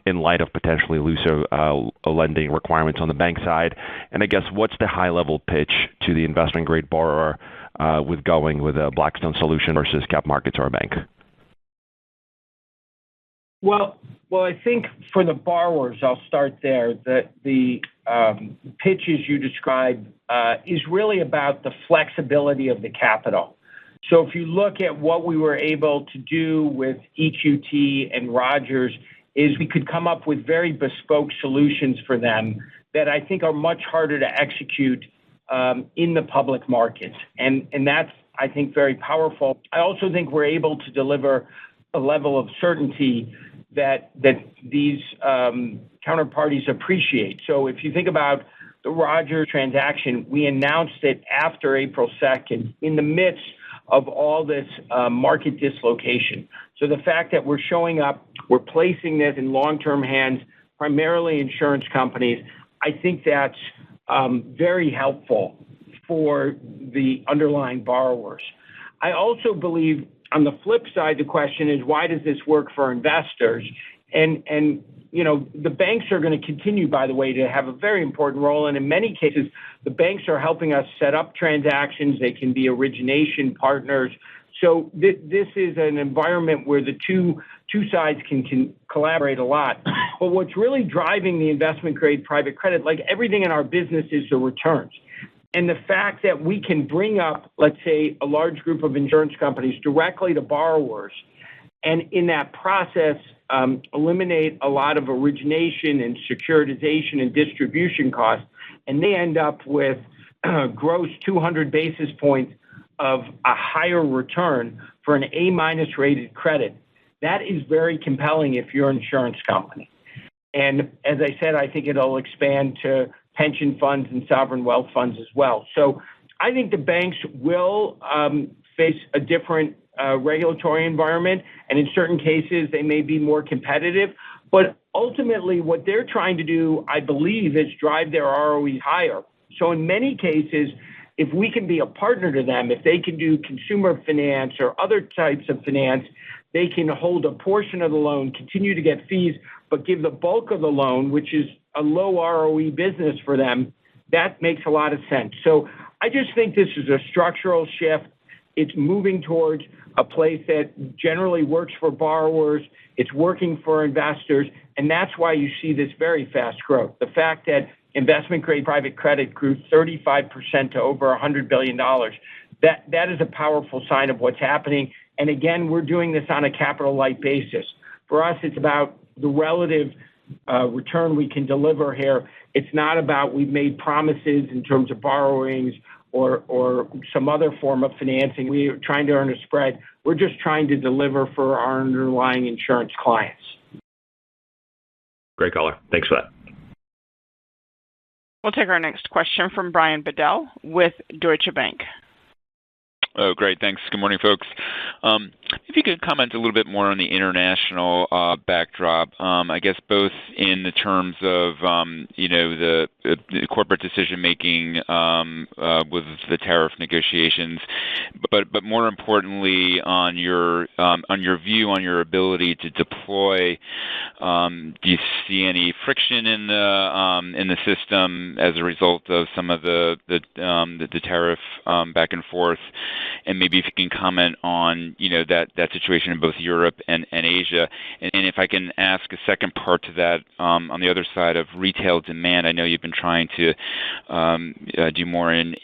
in light of potentially looser lending requirements on the bank side. And I guess what's the high-level pitch to the investment-grade borrower with going with a Blackstone solution versus cap markets or a bank? Well, I think for the borrowers, I'll start there, that the pitches you described is really about the flexibility of the capital. So if you look at what we were able to do with EQT and Rogers, is we could come up with very bespoke solutions for them that I think are much harder to execute in the public markets. And that's, I think, very powerful. I also think we're able to deliver a level of certainty that these counterparties appreciate. So if you think about the Rogers transaction, we announced it after April 2nd in the midst of all this market dislocation. So the fact that we're showing up, we're placing this in long-term hands, primarily insurance companies, I think that's very helpful for the underlying borrowers. I also believe on the flip side, the question is, why does this work for investors? And the banks are going to continue, by the way, to have a very important role. And in many cases, the banks are helping us set up transactions. They can be origination partners. So this is an environment where the two sides can collaborate a lot. But what's really driving the investment-grade private credit, like everything in our business, is the returns. And the fact that we can bring up, let's say, a large group of insurance companies directly to borrowers and in that process, eliminate a lot of origination and securitization and distribution costs, and they end up with gross 200 basis points of a higher return for an A- rated credit. That is very compelling if you're an insurance company. And as I said, I think it'll expand to pension funds and sovereign wealth funds as well. So I think the banks will face a different regulatory environment, and in certain cases, they may be more competitive. But ultimately, what they're trying to do, I believe, is drive their ROEs higher. So in many cases, if we can be a partner to them, if they can do consumer finance or other types of finance, they can hold a portion of the loan, continue to get fees, but give the bulk of the loan, which is a low ROE business for them. That makes a lot of sense. So I just think this is a structural shift. It's moving towards a place that generally works for borrowers. It's working for investors, and that's why you see this very fast growth. The fact that investment-grade private credit grew 35% to over $100 billion, that is a powerful sign of what's happening. And again, we're doing this on a capital-light basis. For us, it's about the relative return we can deliver here. It's not about we've made promises in terms of borrowings or some other form of financing. We're trying to earn a spread. We're just trying to deliver for our underlying insurance clients. Great caller. Thanks for that. We'll take our next question from Brian Bedell with Deutsche Bank. Oh, great. Thanks. Good morning, folks. If you could comment a little bit more on the international backdrop, I guess both in the terms of, the corporate decision-making with the tariff negotiations, but more importantly on your view on your ability to deploy. Do you see any friction in the system as a result of some of the tariff back and forth? And maybe if you can comment on, that situation in both Europe and Asia. And if I can ask a second part to that, on the other side of retail demand, I know you've been trying to do more in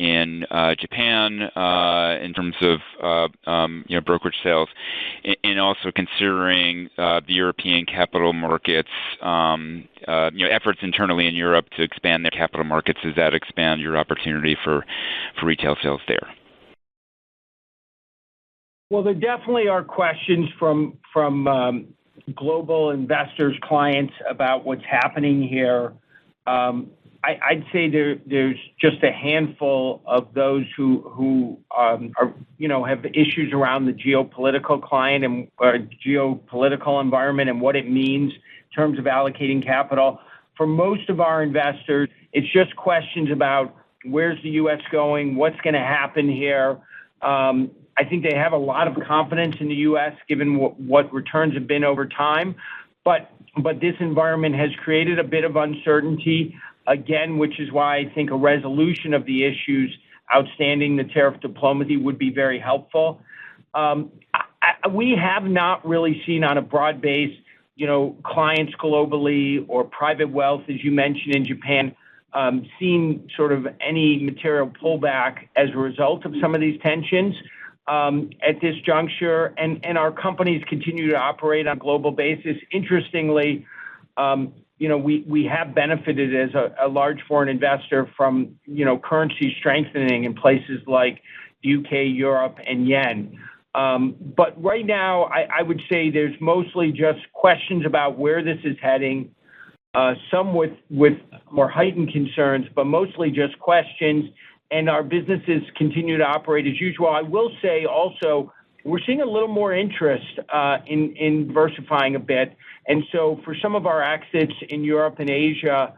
Japan in terms of brokerage sales, and also considering the European capital markets, efforts internally in Europe to expand their capital markets. Does that expand your opportunity for retail sales there? Well, there definitely are questions from global investors, clients about what's happening here. I'd say there's just a handful of those who are have issues around the geopolitical client and geopolitical environment and what it means in terms of allocating capital. For most of our investors, it's just questions about where's the U.S. going, what's going to happen here. I think they have a lot of confidence in the U.S. given what returns have been over time, but this environment has created a bit of uncertainty again, which is why I think a resolution of the issues outstanding, the tariff diplomacy, would be very helpful. We have not really seen on a broad base, clients globally or private wealth, as you mentioned in Japan, seen sort of any material pullback as a result of some of these tensions. At this juncture, and our companies continue to operate on a global basis. Interestingly, we have benefited as a large foreign investor from, currency strengthening in places like UK, Europe, and yen. But right now, I would say there's mostly just questions about where this is heading, some with more heightened concerns, but mostly just questions. And our businesses continue to operate as usual. I will say also, we're seeing a little more interest in diversifying a bit. And so for some of our exits in Europe and Asia,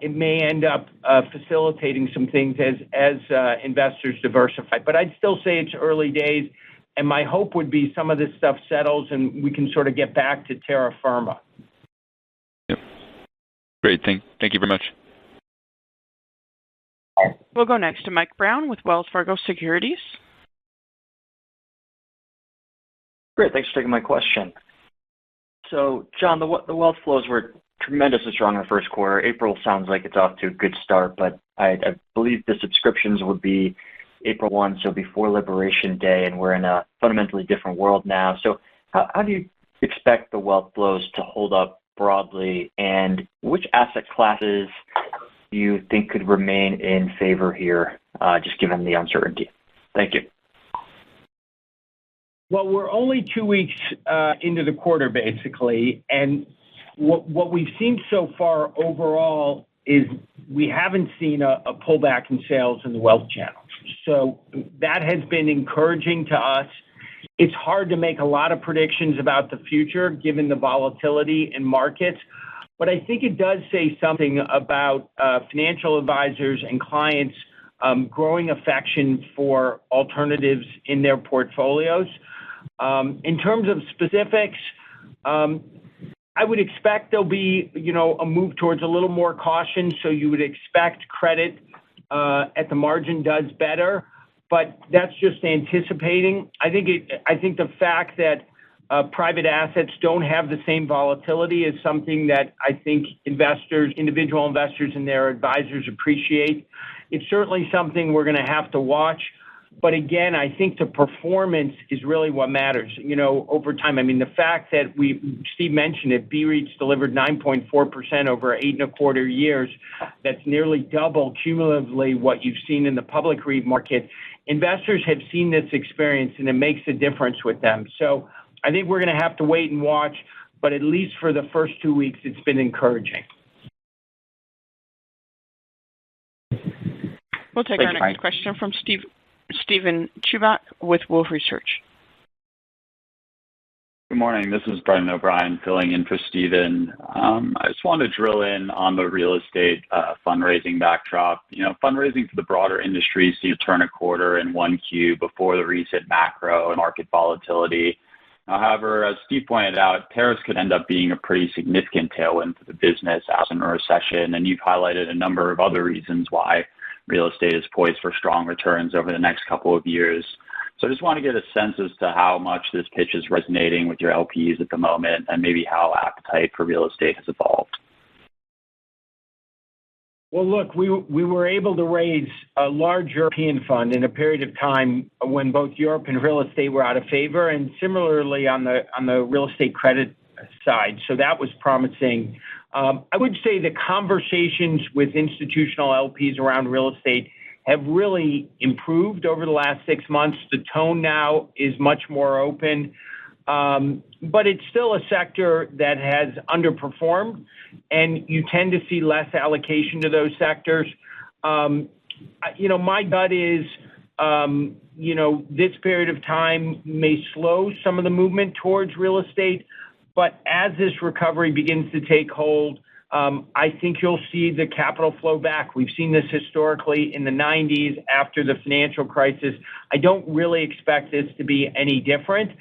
it may end up facilitating some things as investors diversify. But I'd still say it's early days, and my hope would be some of this stuff settles and we can sort of get back to terra firma. Yep. Great. Thank you very much. We'll go next to Mike Brown with Wells Fargo Securities. Great. Thanks for taking my question. So, John, the wealth flows were tremendously strong in the first quarter. April sounds like it's off to a good start, but I believe the subscriptions would be April 1, so before Liberation Day, and we're in a fundamentally different world now. So how do you expect the wealth flows to hold up broadly, and which asset classes do you think could remain in favor here, just given the uncertainty? Thank you. Well, we're only 2 weeks into the quarter, basically, and what we've seen so far overall is we haven't seen a pullback in sales in the wealth channel. So that has been encouraging to us. It's hard to make a lot of predictions about the future given the volatility in markets, but I think it does say something about financial advisors and clients' growing affection for alternatives in their portfolios. In terms of specifics, I would expect there'll be, a move towards a little more caution. So you would expect credit at the margin does better, but that's just anticipating. I think the fact that private assets don't have the same volatility is something that I think individual investors and their advisors appreciate. It's certainly something we're going to have to watch. But again, I think the performance is really what matters, over time. I mean, the fact that Steve mentioned it, BREIT's delivered 9.4% over 8.25 years. That's nearly double cumulatively what you've seen in the public REIT market. Investors have seen this experience, and it makes a difference with them. So I think we're going to have to wait and watch, but at least for the first 2 weeks, it's been encouraging. We'll take our next question from Steven Chubak with Wolfe Research. Good morning. This is Brendan O'Brien filling in for Steven. I just wanted to drill in on the real estate fundraising backdrop. Fundraising for the broader industry seemed to turn a quarter in 1Q before the recent macro and market volatility. However, as Steve pointed out, tariffs could end up being a pretty significant tailwind for the business absent a recession, and you've highlighted a number of other reasons why real estate is poised for strong returns over the next couple of years. So I just want to get a sense as to how much this pitch is resonating with your LPs at the moment and maybe how appetite for real estate has evolved. Well, look, we were able to raise a large European fund in a period of time when both Europe and real estate were out of favor, and similarly on the real estate credit side. So that was promising. I would say the conversations with institutional LPs around real estate have really improved over the last 6 months. The tone now is much more open, but it's still a sector that has underperformed, and you tend to see less allocation to those sectors. My gut is, this period of time may slow some of the movement towards real estate, but as this recovery begins to take hold, I think you'll see the capital flow back. We've seen this historically in the 90s after the financial crisis. I don't really expect this to be any different.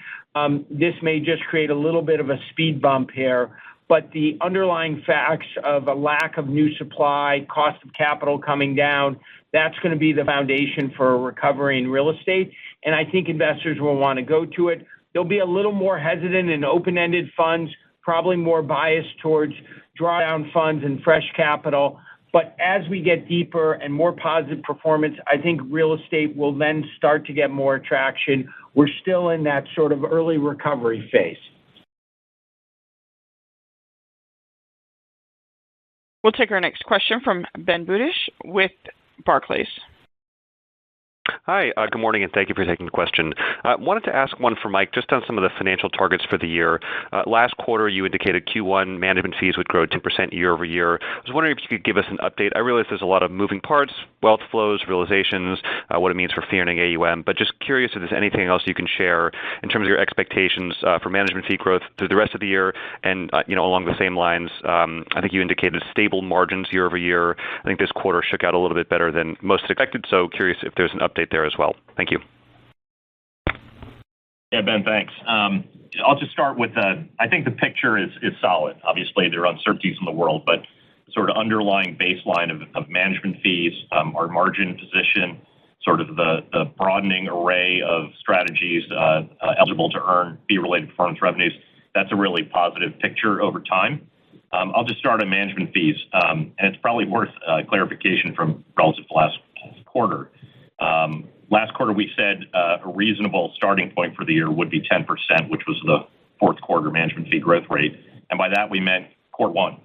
This may just create a little bit of a speed bump here, but the underlying facts of a lack of new supply, cost of capital coming down, that's going to be the foundation for a recovery in real estate. And I think investors will want to go to it. They'll be a little more hesitant in open-ended funds, probably more biased towards drawdown funds and fresh capital. But as we get deeper and more positive performance, I think real estate will then start to get more traction. We're still in that sort of early recovery phase. We'll take our next question from Ben Budish with Barclays. Hi, good morning, and thank you for taking the question. I wanted to ask one for Mike, just on some of the financial targets for the year. Last quarter, you indicated Q1 management fees would grow 10% year over year. I was wondering if you could give us an update. I realize there's a lot of moving parts, wealth flows, realizations, what it means for fee-earning AUM, but just curious if there's anything else you can share in terms of your expectations for management fee growth through the rest of the year. And, along the same lines, I think you indicated stable margins year over year. I think this quarter shook out a little bit better than most expected, so curious if there's an update there as well. Thank you. Yeah, Ben, thanks. I'll just start with I think the picture is solid. Obviously, there are uncertainties in the world, but sort of underlying baseline of management fees, our margin position, sort of the broadening array of strategies eligible to earn fee-related performance revenues, that's a really positive picture over time. I'll just start on management fees, and it's probably worth clarification from relative to last quarter. Last quarter, we said a reasonable starting point for the year would be 10%, which was fourth quarter management fee growth rate. And by that, we meant quarter one.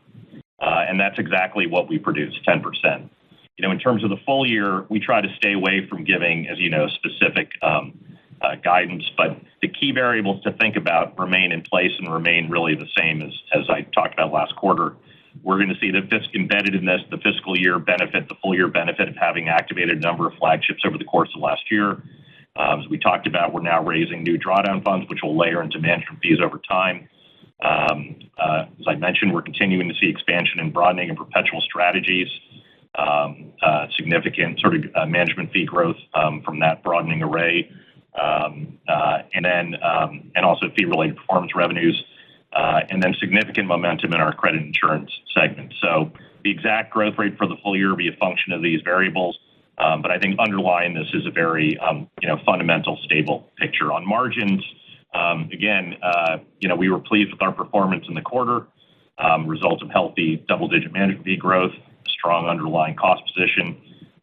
And that's exactly what we produced, 10%. In terms of the full year, we try to stay away from giving, as you know, specific guidance, but the key variables to think about remain in place and remain really the same as I talked about last quarter. We're going to see embedded in this, the fiscal year benefit, the full year benefit of having activated a number of flagships over the course of last year. As we talked about, we're now raising new drawdown funds, which will layer into management fees over time. As I mentioned, we're continuing to see expansion and broadening in perpetual strategies, significant sort of management fee growth from that broadening array, and also fee-related performance revenues, and then significant momentum in our credit insurance segment. So the exact growth rate for the full year will be a function of these variables, but I think underlying this is a very fundamental, stable picture. On margins, again, we were pleased with our performance in the quarter, results of healthy double-digit management fee growth, strong underlying cost position.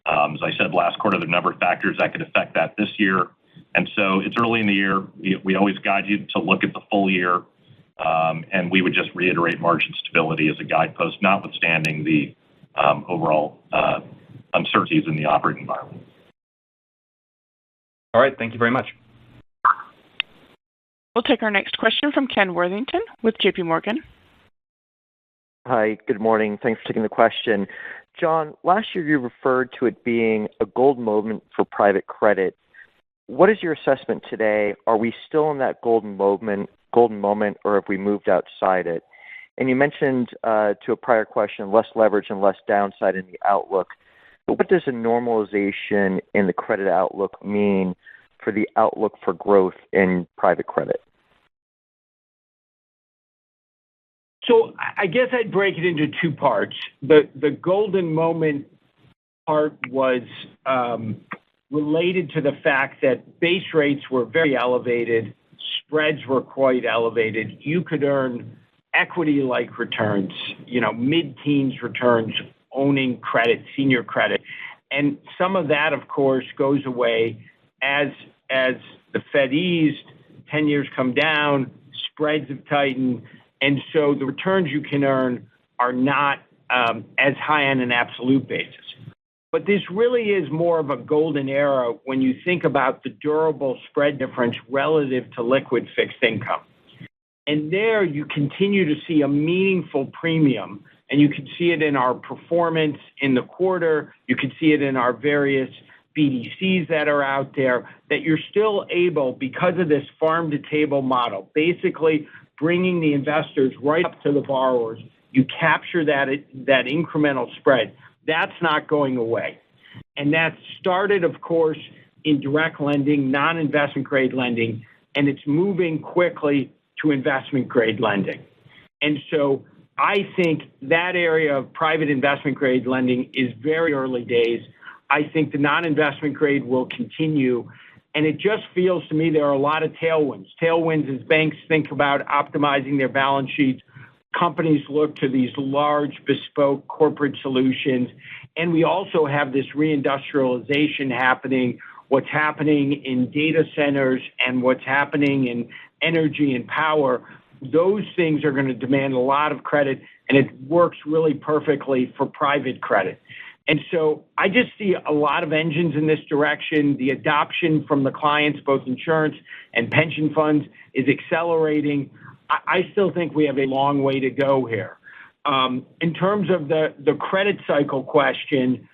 As I said last quarter, there are a number of factors that could affect that this year. And so it's early in the year. We always guide you to look at the full year, and we would just reiterate margin stability as a guidepost, notwithstanding the overall uncertainties in the operating environment. All right. Thank you very much. We'll take our next question from Ken Worthington with J.P. Morgan. Hi, good morning. Thanks for taking the question. John, last year you referred to it being a golden moment for private credit. What is your assessment today? Are we still in that golden moment, or have we moved outside it? And you mentioned to a prior question, less leverage and less downside in the outlook. But what does a normalization in the credit outlook mean for the outlook for growth in private credit? So I guess I'd break it into two parts. The golden moment part was related to the fact that base rates were very elevated, spreads were quite elevated. You could earn equity-like returns, mid-teens returns, owning credit, senior credit. And some of that, of course, goes away as the Fed eased, 10 years come down, spreads have tightened, and so the returns you can earn are not as high on an absolute basis. But this really is more of a golden era when you think about the durable spread difference relative to liquid fixed income. And there you continue to see a meaningful premium, and you can see it in our performance in the quarter. You can see it in our various BDCs that are out there, that you're still able, because of this farm-to-table model, basically bringing the investors right up to the borrowers, you capture that incremental spread. That's not going away. And that started, of course, in direct lending, non-investment grade lending, and it's moving quickly to investment grade lending. And so I think that area of private investment grade lending is very early days. I think the non-investment grade will continue. And it just feels to me there are a lot of tailwinds. Tailwinds as banks think about optimizing their balance sheets. Companies look to these large bespoke corporate solutions. And we also have this reindustrialization happening, what's happening in data centers and what's happening in energy and power. Those things are going to demand a lot of credit, and it works really perfectly for private credit. And so I just see a lot of engines in this direction. The adoption from the clients, both insurance and pension funds, is accelerating. I still think we have a long way to go here. In terms of the credit cycle question,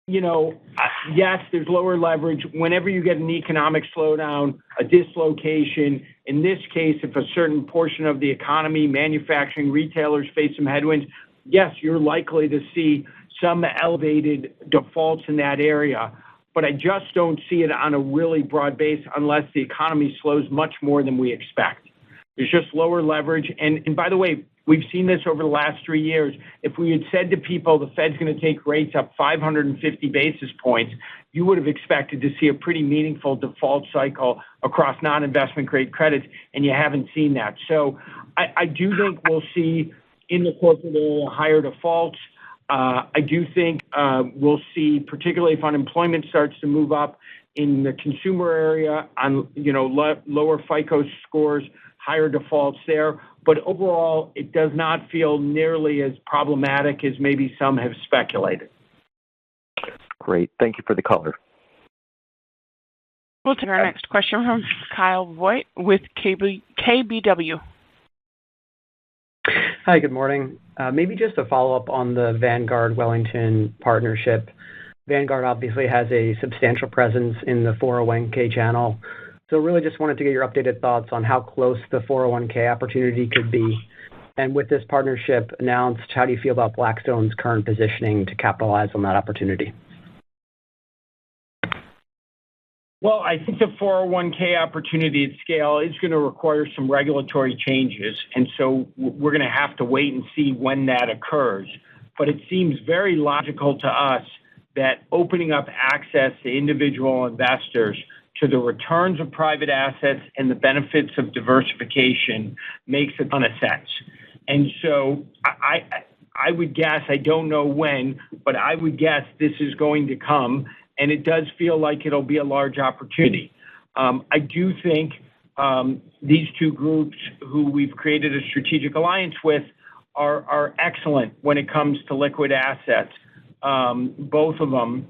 yes, there's lower leverage. Whenever you get an economic slowdown, a dislocation, in this case, if a certain portion of the economy, manufacturing, retailers face some headwinds, yes, you're likely to see some elevated defaults in that area. But I just don't see it on a really broad base unless the economy slows much more than we expect. There's just lower leverage. And by the way, we've seen this over the last 3 years. If we had said to people the Fed's going to take rates up 550 basis points, you would have expected to see a pretty meaningful default cycle across non-investment grade credits, and you haven't seen that. So I do think we'll see in the corporate area higher defaults. I do think we'll see, particularly if unemployment starts to move up in the consumer area on, lower FICO scores, higher defaults there. But overall, it does not feel nearly as problematic as maybe some have speculated. Great. Thank you for the color. We'll take our next question from Kyle Voigt with KBW. Hi, good morning. Maybe just a follow-up on the Vanguard-Wellington partnership. Vanguard obviously has a substantial presence in the 401k channel. So really just wanted to get your updated thoughts on how close the 401k opportunity could be. And with this partnership announced, how do you feel about Blackstone's current positioning to capitalize on that opportunity? Well, I think the 401k opportunity at scale is going to require some regulatory changes, and so we're going to have to wait and see when that occurs. But it seems very logical to us that opening up access to individual investors to the returns of private assets and the benefits of diversification makes a ton of sense. And so I would guess, I don't know when, but I would guess this is going to come, and it does feel like it'll be a large opportunity. I do think these two groups who we've created a strategic alliance with are excellent when it comes to liquid assets, both of them,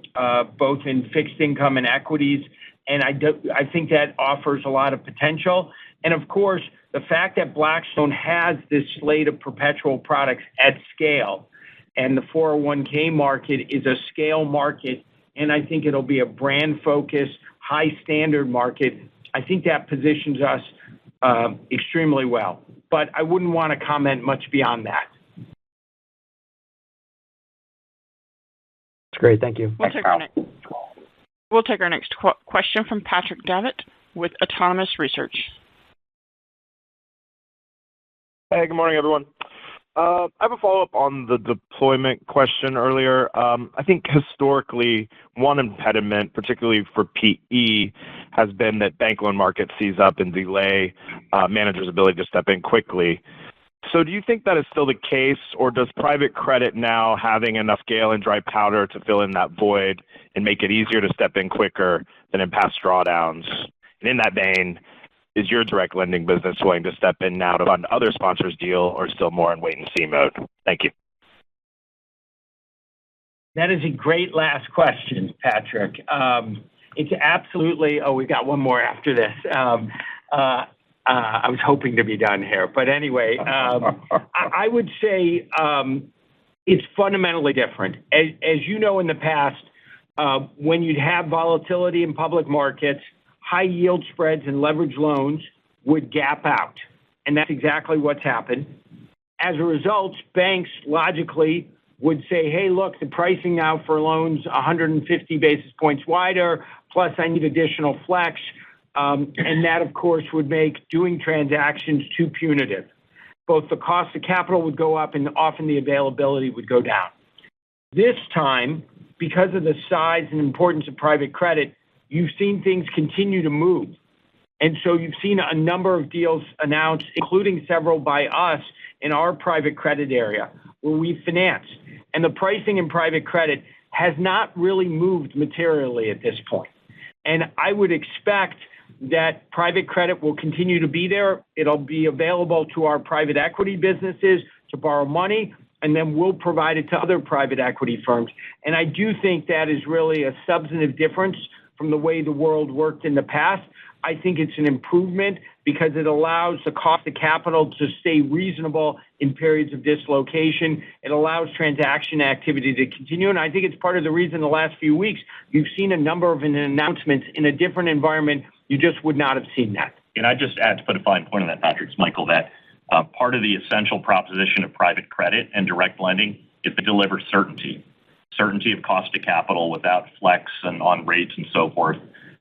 both in fixed income and equities, and I think that offers a lot of potential. And of course, the fact that Blackstone has this slate of perpetual products at scale, and the 401k market is a scale market, and I think it'll be a brand-focused, high-standard market. I think that positions us extremely well. But I wouldn't want to comment much beyond that. That's great. Thank you. We'll take our next question from Patrick Davitt with Autonomous Research. Hey, good morning, everyone. I have a follow-up on the deployment question earlier. I think historically, one impediment, particularly for PE, has been that bank loan market seize up and delay managers' ability to step in quickly. So do you think that is still the case, or does private credit now having enough scale and dry powder to fill in that void and make it easier to step in quicker than in past drawdowns? And in that vein, is your direct lending business willing to step in now to fund other sponsors' deal, or still more in wait-and-see mode? Thank you. That is a great last question, Patrick. It's absolutely. Oh, we got one more after this. I was hoping to be done here, but anyway, I would say it's fundamentally different. As you know, in the past, when you'd have volatility in public markets, high yield spreads and leveraged loans would gap out, and that's exactly what's happened. As a result, banks logically would say, hey, look, the pricing now for loans 150 basis points wider, plus I need additional flex, and that, of course, would make doing transactions too punitive. Both the cost of capital would go up and often the availability would go down. This time, because of the size and importance of private credit, you've seen things continue to move. And so you've seen a number of deals announced, including several by us in our private credit area, where we financed. And the pricing in private credit has not really moved materially at this point. And I would expect that private credit will continue to be there. It'll be available to our private equity businesses to borrow money, and then we'll provide it to other private equity firms. And I do think that is really a substantive difference from the way the world worked in the past. I think it's an improvement because it allows the cost of capital to stay reasonable in periods of dislocation. It allows transaction activity to continue. And I think it's part of the reason the last few weeks you've seen a number of announcements in a different environment. You just would not have seen that. And I just add to put a fine point on that, Patrick, Michael, that part of the essential proposition of private credit and direct lending is to deliver certainty of cost of capital without flex and on rates and so forth.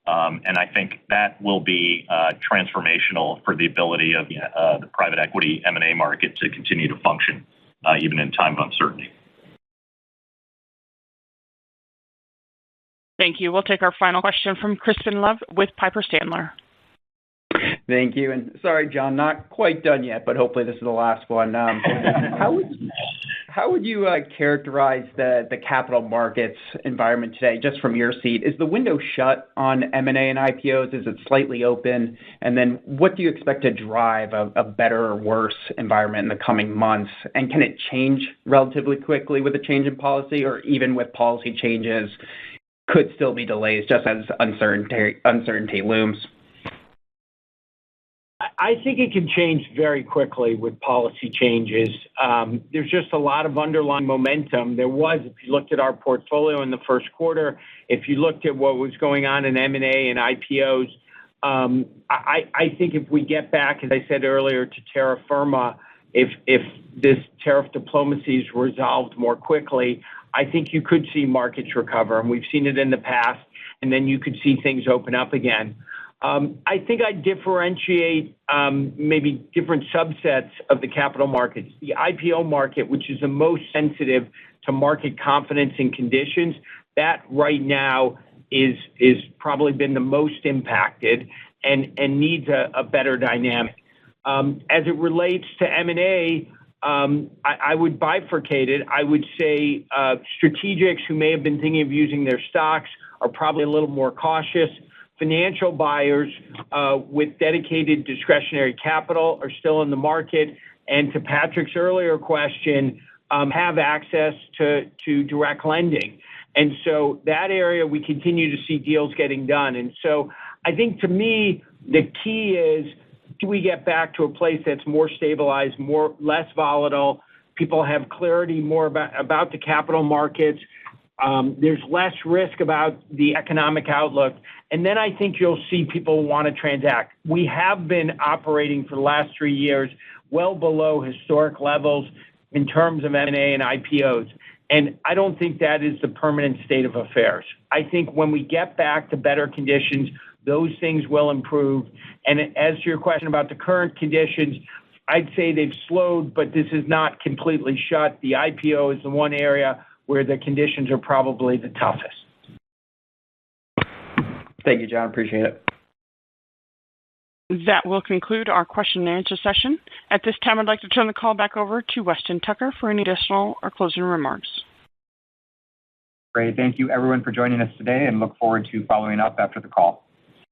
And I think that will be transformational for the ability of the private equity M&A market to continue to function even in time of uncertainty. Thank you. We'll take our final question from Crispin Love with Piper Sandler. Thank you. And sorry, John, not quite done yet, but hopefully this is the last one. How how would you characterize the capital markets environment today, just from your seat? Is the window shut on M&A and IPOs? Is it slightly open? And then what do you expect to drive a better or worse environment in the coming months? And can it change relatively quickly with a change in policy, or even with policy changes, could still be delays just as uncertainty looms? I think it can change very quickly with policy changes. There's just a lot of underlying momentum. There was, if you looked at our portfolio in the first quarter, if you looked at what was going on in M&A and IPOs, I think if we get back, as I said earlier, to terra firma, if this tariff diplomacy is resolved more quickly, I think you could see markets recover, and we've seen it in the past, and then you could see things open up again. I think I differentiate maybe different subsets of the capital markets. The IPO market, which is the most sensitive to market confidence and conditions, that right now is probably been the most impacted and needs a better dynamic. As it relates to M&A, I would bifurcate it. I would say strategics who may have been thinking of using their stocks are probably a little more cautious. Financial buyers with dedicated discretionary capital are still in the market, and to Patrick's earlier question, have access to direct lending. And so that area, we continue to see deals getting done. And so I think to me, the key is, do we get back to a place that's more stabilized, less volatile? People have clarity more about the capital markets. There's less risk about the economic outlook. And then I think you'll see people want to transact. We have been operating for the last 3 years well below historic levels in terms of M&A and IPOs. And I don't think that is the permanent state of affairs. I think when we get back to better conditions, those things will improve. And as to your question about the current conditions, I'd say they've slowed, but this is not completely shut. The IPO is the one area where the conditions are probably the toughest. Thank you, John. Appreciate it. That will conclude our question and answer session. At this time, I'd like to turn the call back over to Weston Tucker for any additional or closing remarks. Great. Thank you, everyone, for joining us today, and look forward to following up after the call.